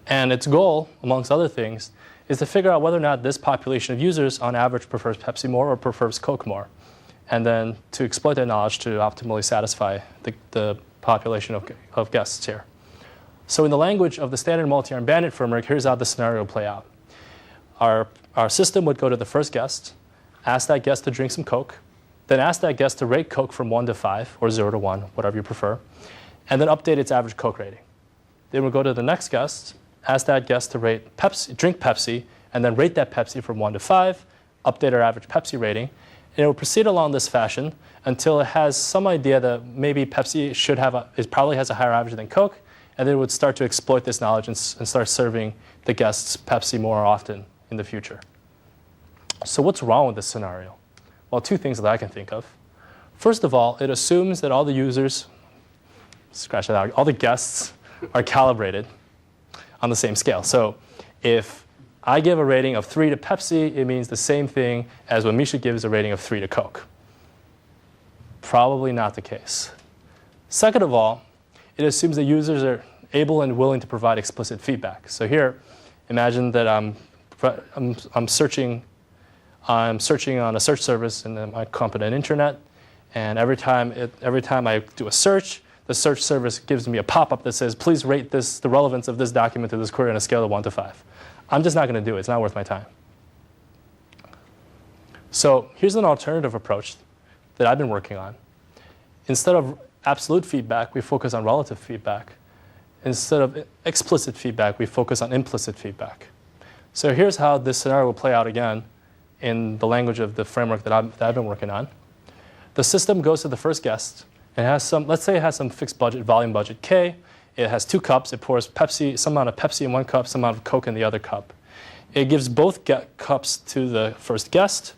And its goal, amongst other things, is to figure out whether or not this population of users on average prefers Pepsi more or prefers Coke more, and then to exploit that knowledge to optimally satisfy the population of guests here. So in the language of the standard multi-arm bandit framework, here's how the scenario will play out. Our system would go to the first guest, ask that guest to drink some Coke, then ask that guest to rate Coke from 1 to 5, or 0 to 1, whatever you prefer, and then update its average Coke rating. Then we'll go to the next guest, ask that guest to drink Pepsi, and then rate that Pepsi from 1 to 5, update our average Pepsi rating, and it will proceed along this fashion until it has some idea that maybe Pepsi it probably has a higher average than Coke, and then it would start to exploit this knowledge and start serving the guests Pepsi more often in the future. So what's wrong with this scenario? Well, two things that I can think of. First of all, it assumes that all the users, scratch that out, all the guests are calibrated on the same scale. So if I give a rating of 3 to Pepsi, it means the same thing as when Misha gives a rating of 3 to Coke. Probably not the case. Second of all, it assumes that users are able and willing to provide explicit feedback. So here, imagine that I'm searching on a search service in my competent internet, and every time I do a search, the search service gives me a pop-up that says, please rate the relevance of this document to this query on a scale of 1 to 5. I'm just not going to do it. It's not worth my time. So here's an alternative approach that I've been working on. Instead of absolute feedback, we focus on relative feedback. Instead of explicit feedback, we focus on implicit feedback. So here's how this scenario will play out again in the language of the framework that I've been working on. The system goes to the first guest and let's say it has some fixed budget, volume budget K. It has 2 cups. It pours some amount of Pepsi in one cup, some amount of Coke in the other cup. It gives both cups to the first guest,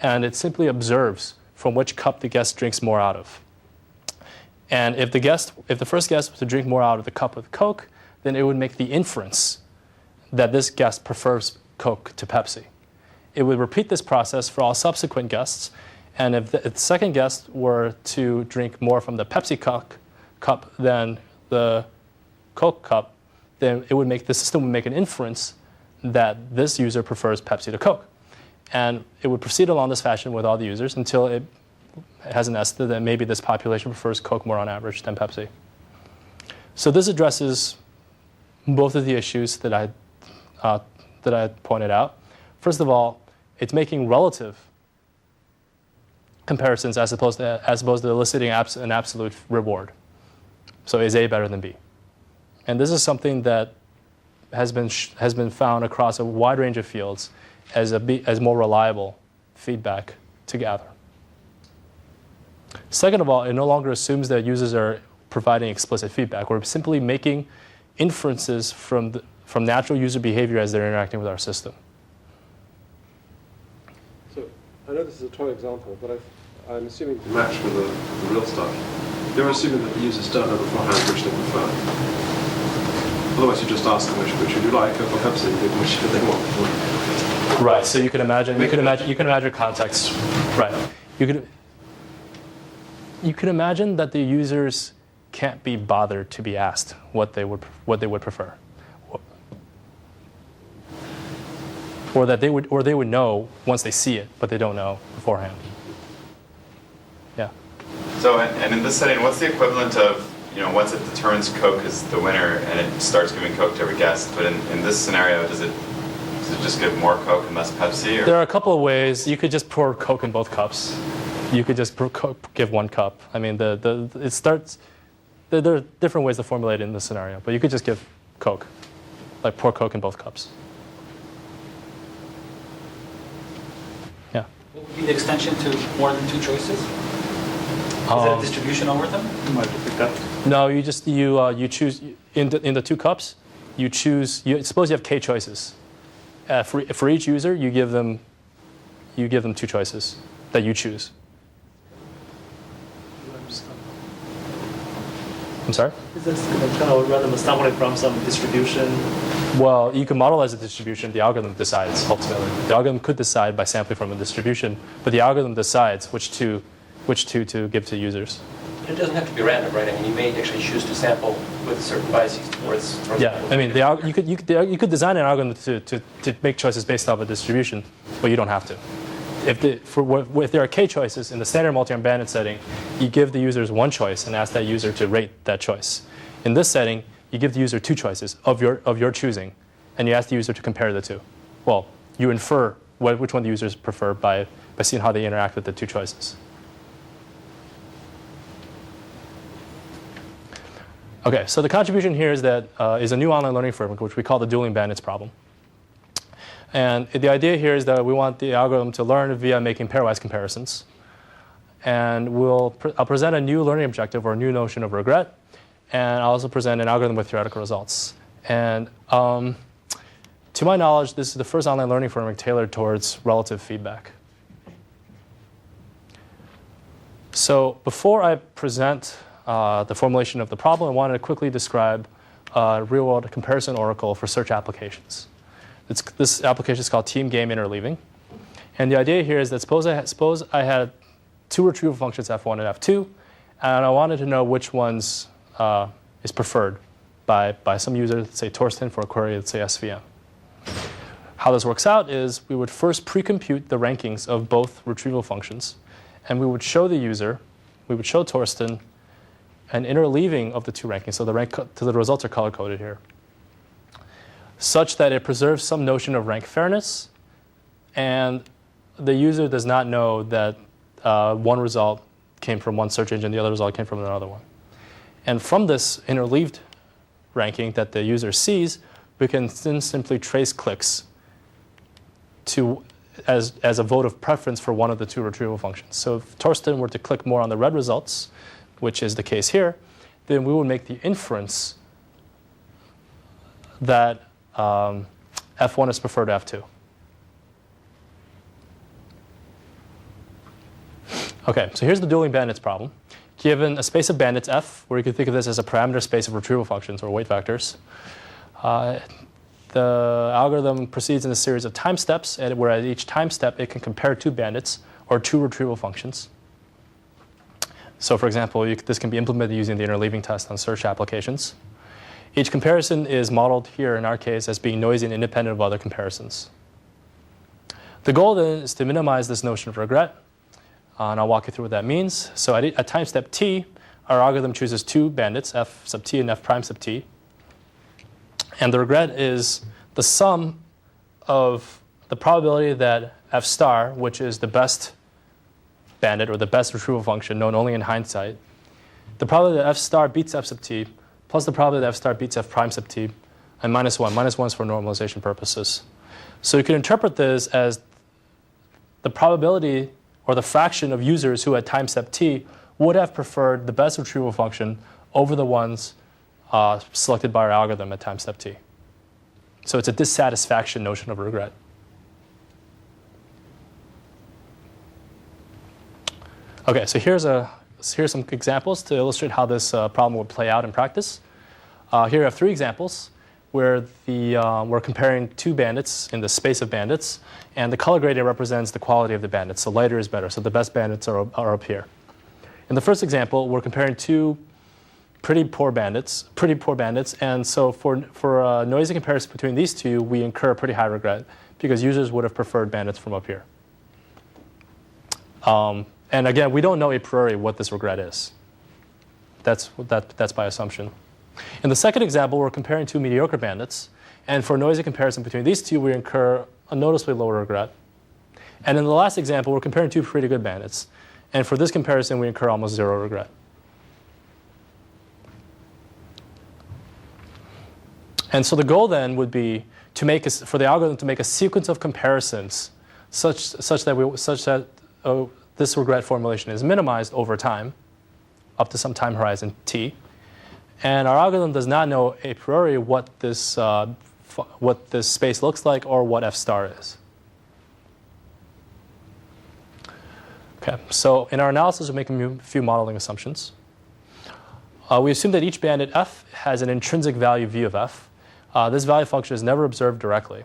and it simply observes from which cup the guest drinks more out of. And if the first guest was to drink more out of the cup with Coke, then it would make the inference that this guest prefers Coke to Pepsi. It would repeat this process for all subsequent guests, and if the second guest were to drink more from the Pepsi cup than the Coke cup, then the system would make an inference that this user prefers Pepsi to Coke. And it would proceed along this fashion with all the users until it has an estimate that maybe this population prefers Coke more on average than Pepsi. So this addresses both of the issues that I pointed out. First of all, it's making relative comparisons as opposed to eliciting an absolute reward. So is A better than B? And this is something that has been found across a wide range of fields as more reliable feedback to gather. Second of all, it no longer assumes that users are providing explicit feedback. We're simply making inferences from natural user behavior as they're interacting with our system. So I know this is a toy example, but I'm assuming to match with the real stuff. You're assuming that the users don't know beforehand which they prefer. Otherwise, you just ask them which would you like, Coke or Pepsi, and give them which they want. Right. So you can imagine context. Right. You could imagine that the users can't be bothered to be asked what they would prefer, or they would know once they see it, but they don't know beforehand. Yeah. So, and in this setting, what's the equivalent of, once it determines Coke is the winner and it starts giving Coke to every guest, but in this scenario, does it just give more Coke and less Pepsi? Or? There are a couple of ways. You could just pour Coke in both cups. You could just give one cup. I mean, there are different ways to formulate it in this scenario, but you could just give Coke, like pour Coke in both cups. Yeah. What would be the extension to more than 2 choices? Is it a distribution algorithm? No, you choose in the 2 cups. Suppose you have K choices. For each user, you give them 2 choices that you choose. I'm sorry? Is this going to kind of random sampling from some distribution? Well, you can modelize a distribution. The algorithm decides ultimately. The algorithm could decide by sampling from a distribution, but the algorithm decides which two to give to users. It doesn't have to be random, right? I mean, you may actually choose to sample with certain biases towards. Yeah, I mean, you could design an algorithm to make choices based off a distribution, but you don't have to. If there are k choices in the standard multi-arm bandit setting, you give the users one choice and ask that user to rate that choice. In this setting, you give the user two choices of your choosing, and you ask the user to compare the two. Well, you infer which one the users prefer by seeing how they interact with the two choices. Okay, so the contribution here is that is a new online learning framework, which we call the Dueling Bandits problem. And the idea here is that we want the algorithm to learn via making pairwise comparisons. And I'll present a new learning objective or a new notion of regret. And I'll also present an algorithm with theoretical results. And to my knowledge, this is the first online learning framework tailored towards relative feedback. So before I present the formulation of the problem, I wanted to quickly describe a real-world comparison oracle for search applications. This application is called Team Game Interleaving. And the idea here is that suppose I had two retrieval functions, F1 and F2, and I wanted to know which ones is preferred by some user, let's say Thorsten, for a query, let's say SVM. How this works out is we would first pre-compute the rankings of both retrieval functions, and we would show the user, we would show Thorsten an interleaving of the two rankings, so the results are color-coded here, such that it preserves some notion of rank fairness, and the user does not know that one result came from one search engine, the other result came from another one. And from this interleaved ranking that the user sees, we can then simply trace clicks as a vote of preference for one of the two retrieval functions. So if Thorsten were to click more on the red results, which is the case here, then we would make the inference that F1 is preferred to F2. Okay, so here's the Dueling Bandits problem. Given a space of bandits F, where you can think of this as a parameter space of retrieval functions or weight vectors, the algorithm proceeds in a series of time steps, and where at each time step it can compare two bandits or two retrieval functions. So for example, this can be implemented using the interleaving test on search applications. Each comparison is modeled here, in our case, as being noisy and independent of other comparisons. The goal then is to minimize this notion of regret, and I'll walk you through what that means. So at time step t, our algorithm chooses two bandits, f sub t and f prime sub t. And the regret is the sum of the probability that f star, which is the best bandit or the best retrieval function known only in hindsight, the probability that f star beats f sub t, plus the probability that f star beats f prime sub t, and minus 1. Minus 1 is for normalization purposes. So you can interpret this as the probability or the fraction of users who at time step t would have preferred the best retrieval function over the ones selected by our algorithm at time step t. So it's a dissatisfaction notion of regret. Okay, so here's some examples to illustrate how this problem would play out in practice. Here I have 3 examples where we're comparing two bandits in the space of bandits, and the color gradient represents the quality of the bandits. So lighter is better. So the best bandits are up here. In the first example, we're comparing two pretty poor bandits, and so for a noisy comparison between these two, we incur pretty high regret because users would have preferred bandits from up here. And again, we don't know a priori what this regret is. That's by assumption. In the second example, we're comparing two mediocre bandits, and for a noisy comparison between these two, we incur a noticeably lower regret. And in the last example, we're comparing two pretty good bandits, and for this comparison, we incur almost 0 regret. And so the goal then would be for the algorithm to make a sequence of comparisons such that this regret formulation is minimized over time, up to some time horizon t. And our algorithm does not know a priori what this space looks like or what f star is. Okay, so in our analysis, we're making a few modeling assumptions. We assume that each bandit f has an intrinsic value v of f. This value function is never observed directly.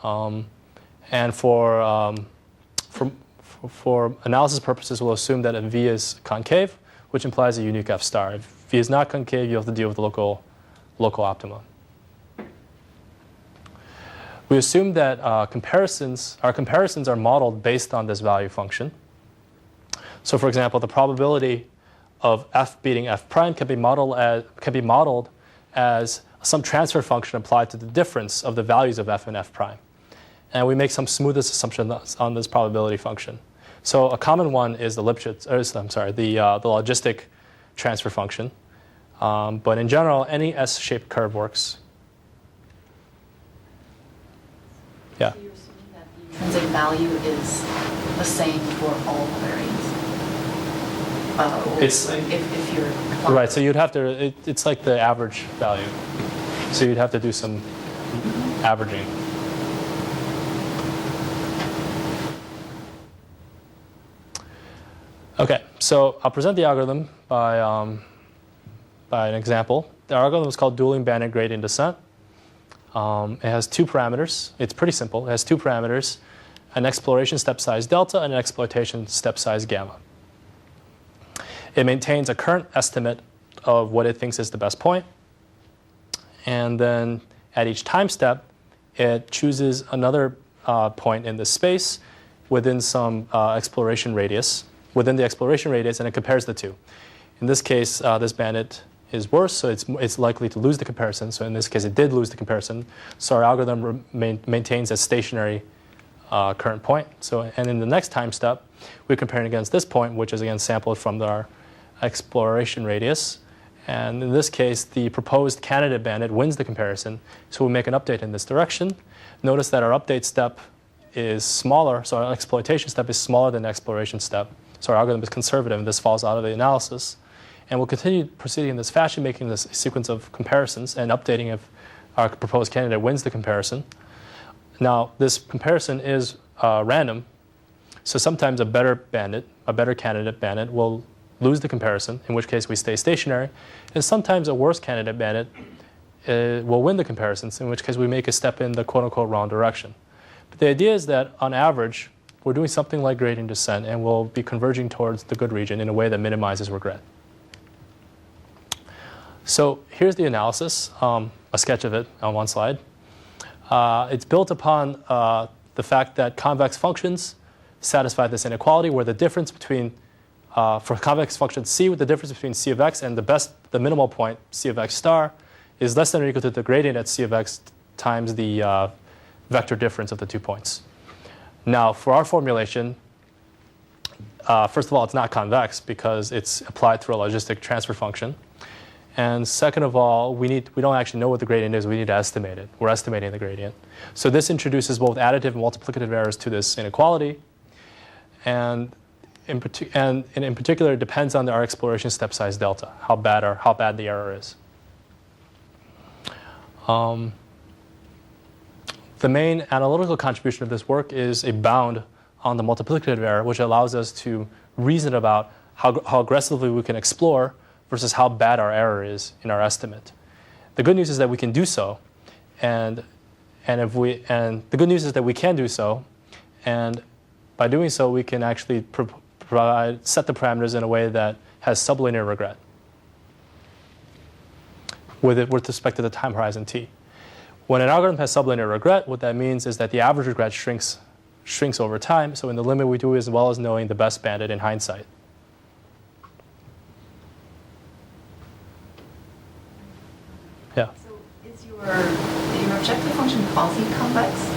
And for analysis purposes, we'll assume that if v is concave, which implies a unique f star. If v is not concave, you have to deal with the local optimum. We assume that our comparisons are modeled based on this value function. So, for example, the probability of f beating f prime can be modeled as some transfer function applied to the difference of the values of f and f prime. And we make some smoothest assumptions on this probability function. So a common one is the logistic transfer function. But in general, any S-shaped curve works. Yeah. So you're assuming that the intrinsic value is the same for all variants? If you're right. So you'd have to. It's like the average value. So you'd have to do some averaging. Okay, so I'll present the algorithm by an example. The algorithm is called Dueling Bandit Gradient Descent. It has two parameters. It's pretty simple. It has two parameters, an exploration step size delta and an exploitation step size gamma. It maintains a current estimate of what it thinks is the best point. And then at each time step, it chooses another point in the space within some exploration radius. Within the exploration radius, and it compares the two. In this case, this bandit is worse, so it's likely to lose the comparison. So in this case, it did lose the comparison. So our algorithm maintains a stationary current point. And in the next time step, we're comparing against this point, which is again sampled from our exploration radius. And in this case, the proposed candidate bandit wins the comparison. So we make an update in this direction. Notice that our update step is smaller, so our exploitation step is smaller than the exploration step. So our algorithm is conservative, and this falls out of the analysis. And we'll continue proceeding in this fashion, making this sequence of comparisons and updating if our proposed candidate wins the comparison. Now, this comparison is random. So sometimes a better candidate bandit will lose the comparison, in which case we stay stationary. And sometimes a worse candidate bandit will win the comparisons, in which case we make a step in the quote-unquote wrong direction. But the idea is that, on average, we're doing something like gradient descent, and we'll be converging towards the good region in a way that minimizes regret. So here's the analysis, a sketch of it on one slide. It's built upon the fact that convex functions satisfy this inequality, where the difference between, for convex function C, the difference between C of x and the minimal point, C of x star, is less than or equal to the gradient at C of x times the vector difference of the 2 points. Now, for our formulation, first of all, it's not convex because it's applied through a logistic transfer function. And second of all, we don't actually know what the gradient is. We need to estimate it. We're estimating the gradient. So this introduces both additive and multiplicative errors to this inequality. And in particular, it depends on our exploration step size delta, how bad the error is. The main analytical contribution of this work is a bound on the multiplicative error, which allows us to reason about how aggressively we can explore versus how bad our error is in our estimate. The good news is that we can do so, and the good news is that we can do so, and by doing so, we can actually set the parameters in a way that has sublinear regret with respect to the time horizon t. When an algorithm has sublinear regret, what that means is that the average regret shrinks over time. So in the limit, we do as well as knowing the best bandit in hindsight. Yeah. So is your objective function quasi-convex?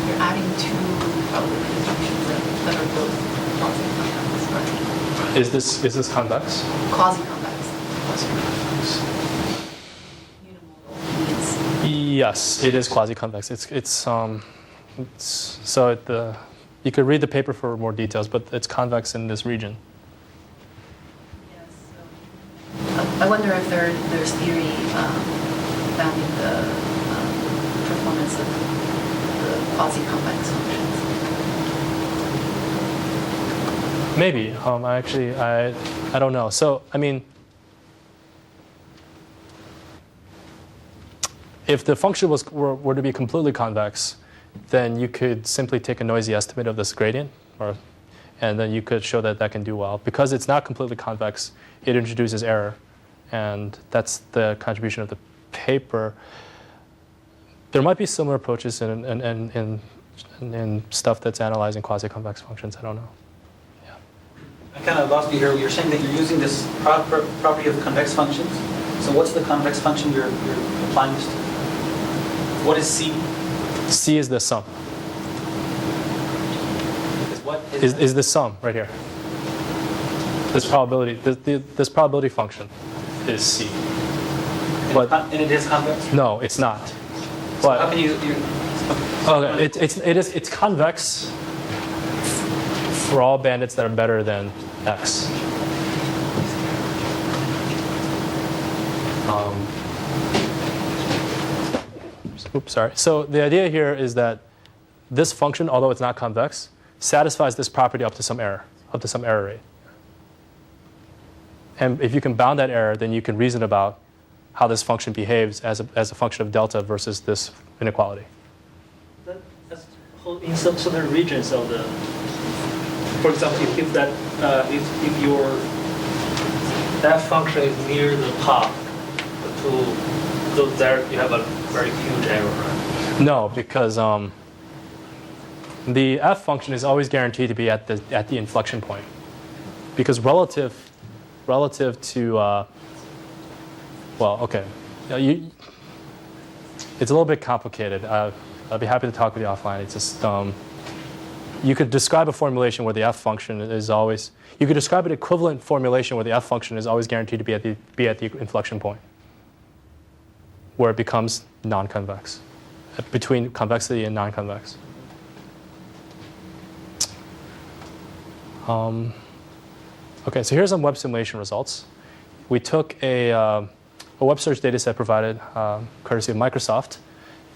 You're adding two probability distributions that are both quasi-convex, right? Is this convex? Quasi-convex. Quasi-convex. Yes, it is quasi-convex. You could read the paper for more details, but it's convex in this region. Yes. So I wonder if there's theory bounding the performance of the quasi-convex functions. Maybe. I don't know. So I mean, if the function were to be completely convex, then you could simply take a noisy estimate of this gradient, and then you could show that that can do well. Because it's not completely convex, it introduces error, and that's the contribution of the paper. There might be similar approaches in stuff that's analyzing quasi-convex functions. I don't know. Yeah. I kind of lost you here. You're saying that you're using this property of convex functions. So what's the convex function you're applying this to? What is C? C is the sum. Is the sum right here. This probability, this probability function is C. And it is convex? No, it's not. So but how can you okay, it's convex for all bandits that are better than X. Oops, sorry. So the idea here is that this function, although it's not convex, satisfies this property up to some error rate. And if you can bound that error, then you can reason about how this function behaves as a function of delta versus this inequality. That's in some certain regions of the. For example, if your that function is near the top, so there you have a very huge error. Right? No, because the f function is always guaranteed to be at the inflection point, because relative to well, okay, it's a little bit complicated. I'll be happy to talk with you offline. It's just you could describe a formulation where the f function is always. You could describe an equivalent formulation where the f function is always guaranteed to be at the inflection point, where it becomes non-convex, between convexity and non-convex. Okay, so here's some web simulation results. We took a web search data set provided courtesy of Microsoft,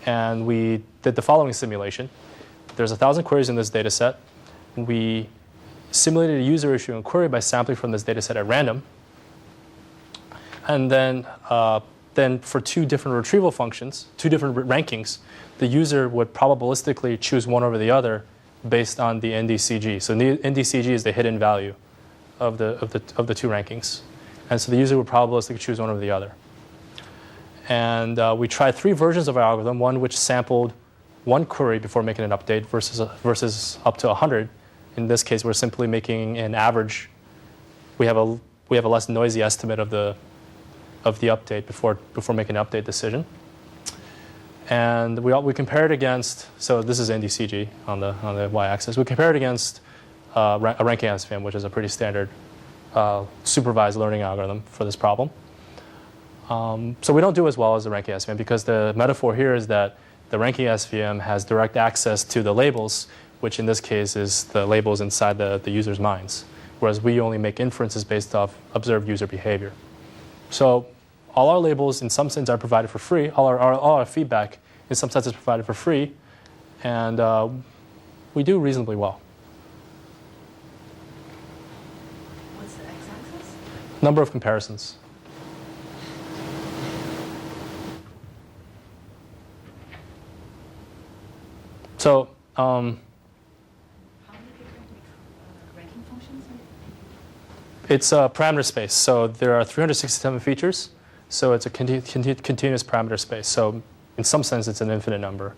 and we did the following simulation. There's 1,000 queries in this data set. We simulated a user issuing a query by sampling from this data set at random. And then for two different retrieval functions, two different rankings, the user would probabilistically choose one over the other based on the NDCG. So the NDCG is the hidden value of the two rankings. And so the user would probabilistically choose one over the other. And we tried three versions of our algorithm, one which sampled one query before making an update versus up to 100. In this case, we're simply making an average. We have a less noisy estimate of the update before making an update decision. And we compared against, so this is NDCG on the y-axis. We compared against a ranking SVM, which is a pretty standard supervised learning algorithm for this problem. So we don't do as well as the ranking SVM because the metaphor here is that the ranking SVM has direct access to the labels, which in this case is the labels inside the user's minds, whereas we only make inferences based off observed user behavior. So all our labels, in some sense, are provided for free. All our feedback, in some sense, is provided for free, and we do reasonably well. What's the x-axis? Number of comparisons. So, how many different ranking functions are there? it's a parameter space. So there are 367 features. So it's a continuous parameter space. So in some sense, it's an infinite number,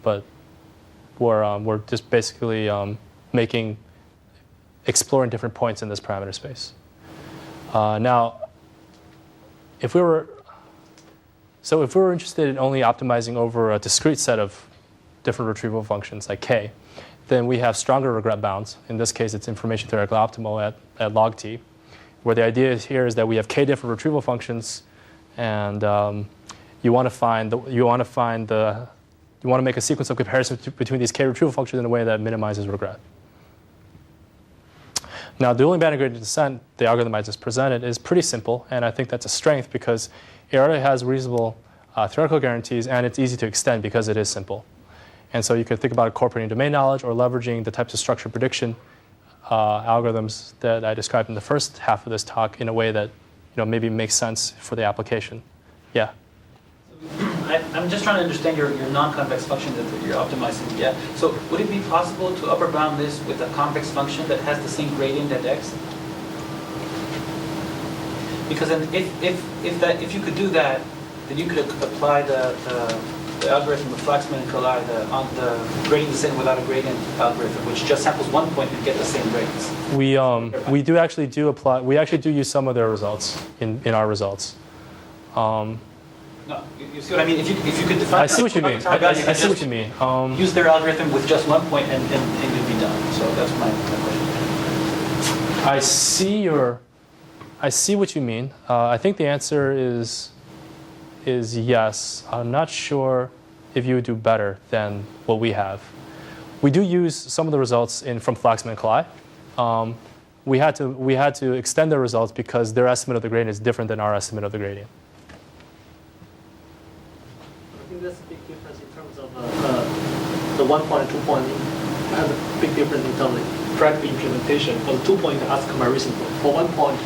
but we're just basically exploring different points in this parameter space. Now, if we were interested in only optimizing over a discrete set of different retrieval functions like k, then we have stronger regret bounds. In this case, it's information theoretically optimal at log t, where the idea here is that we have k different retrieval functions, and you want to make a sequence of comparisons between these k retrieval functions in a way that minimizes regret. Now, dueling bandit gradient descent, the algorithm I just presented, is pretty simple, and I think that's a strength because it already has reasonable theoretical guarantees, and it's easy to extend because it is simple. And so you could think about incorporating domain knowledge or leveraging the types of structured prediction algorithms that I described in the first half of this talk in a way that maybe makes sense for the application. Yeah? I I'm just trying to understand your non-convex function that you're optimizing. Yeah. So would it be possible to upper bound this with a convex function that has the same gradient at x? Because then if you could do that, then you could apply the algorithm of Flaxman and Collai, the gradient descent without a gradient algorithm, which just samples one point and get the same grades. We actually do use some of their results in our results. No, you see what I mean? If you could define. I see what you mean. I see what you mean. Use their algorithm with just one point and you'd be done. So that's my question. I see what you mean. I think the answer is yes. I'm not sure if you would do better than what we have. We do use some of the results from Flaxman and Collai. We had to extend their results because their estimate of the gradient is different than our estimate of the gradient. I think that's a big difference in terms of the 1 point and 2 point has a big difference in terms of practical implementation. For the 2 point, you can ask comparison. For 1 point,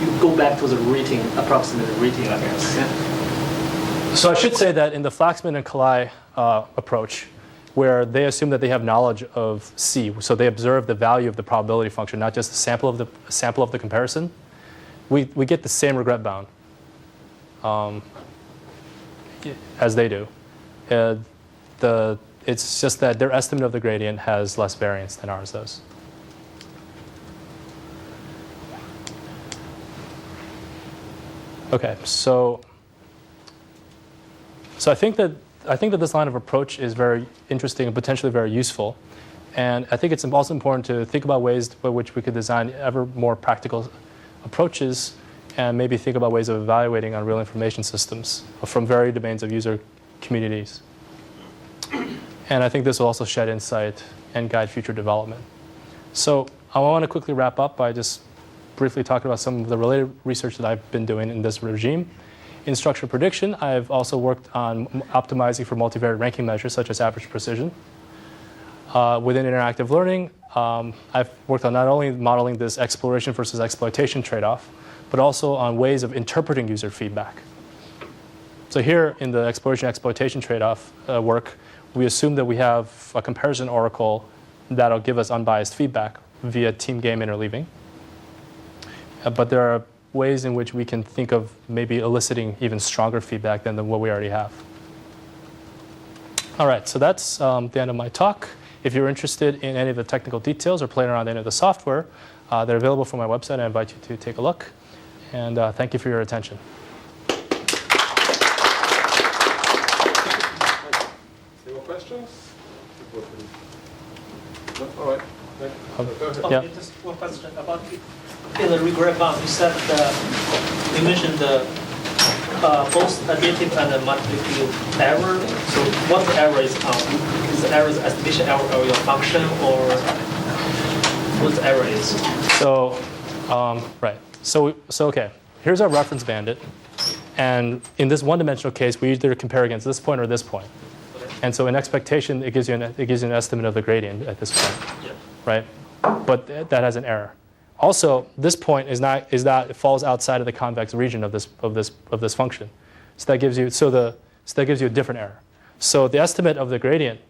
you go back to the rating, approximate rating, I guess. Yeah. So I should say that in the Flaxman and Collai approach, where they assume that they have knowledge of C, so they observe the value of the probability function, not just the sample of the comparison, we get the same regret bound as they do. It's just that their estimate of the gradient has less variance than ours does. Okay, so I think that this line of approach is very interesting and potentially very useful. And I think it's also important to think about ways by which we could design ever more practical approaches and maybe think about ways of evaluating on real information systems from varied domains of user communities. And I think this will also shed insight and guide future development. So I want to quickly wrap up by just briefly talking about some of the related research that I've been doing in this regime. In structural prediction, I've also worked on optimizing for multivariate ranking measures such as average precision. Within interactive learning, I've worked on not only modeling this exploration versus exploitation trade-off, but also on ways of interpreting user feedback. So here in the exploration-exploitation trade-off work, we assume that we have a comparison oracle that'll give us unbiased feedback via team game interleaving. But there are ways in which we can think of maybe eliciting even stronger feedback than what we already have. All right, so that's the end of my talk. If you're interested in any of the technical details or playing around any of the software, they're available from my website. I invite you to take a look. And thank you for your attention. Any more questions? No? All right. Go ahead. Yeah. Just one question about in the regret bound. You said you mentioned both additive and the multiplicative error. So what the error is on? Is the error the estimation error of your function, or what the error is? So right. So okay. Here's our reference bandit, and in this one-dimensional case, we either compare against this point or this point. And so in expectation, it gives you an estimate of the gradient at this point, Yeah. right? But that has an error. Also, this point is not it falls outside of the convex region of this function. So that gives you a different error. So the estimate of the gradient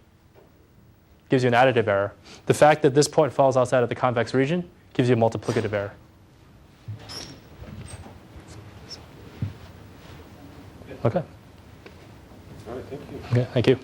gives you an additive error. The fact that this point falls outside of the convex region gives you a multiplicative error. Okay. All right, thank you. Okay, thank you.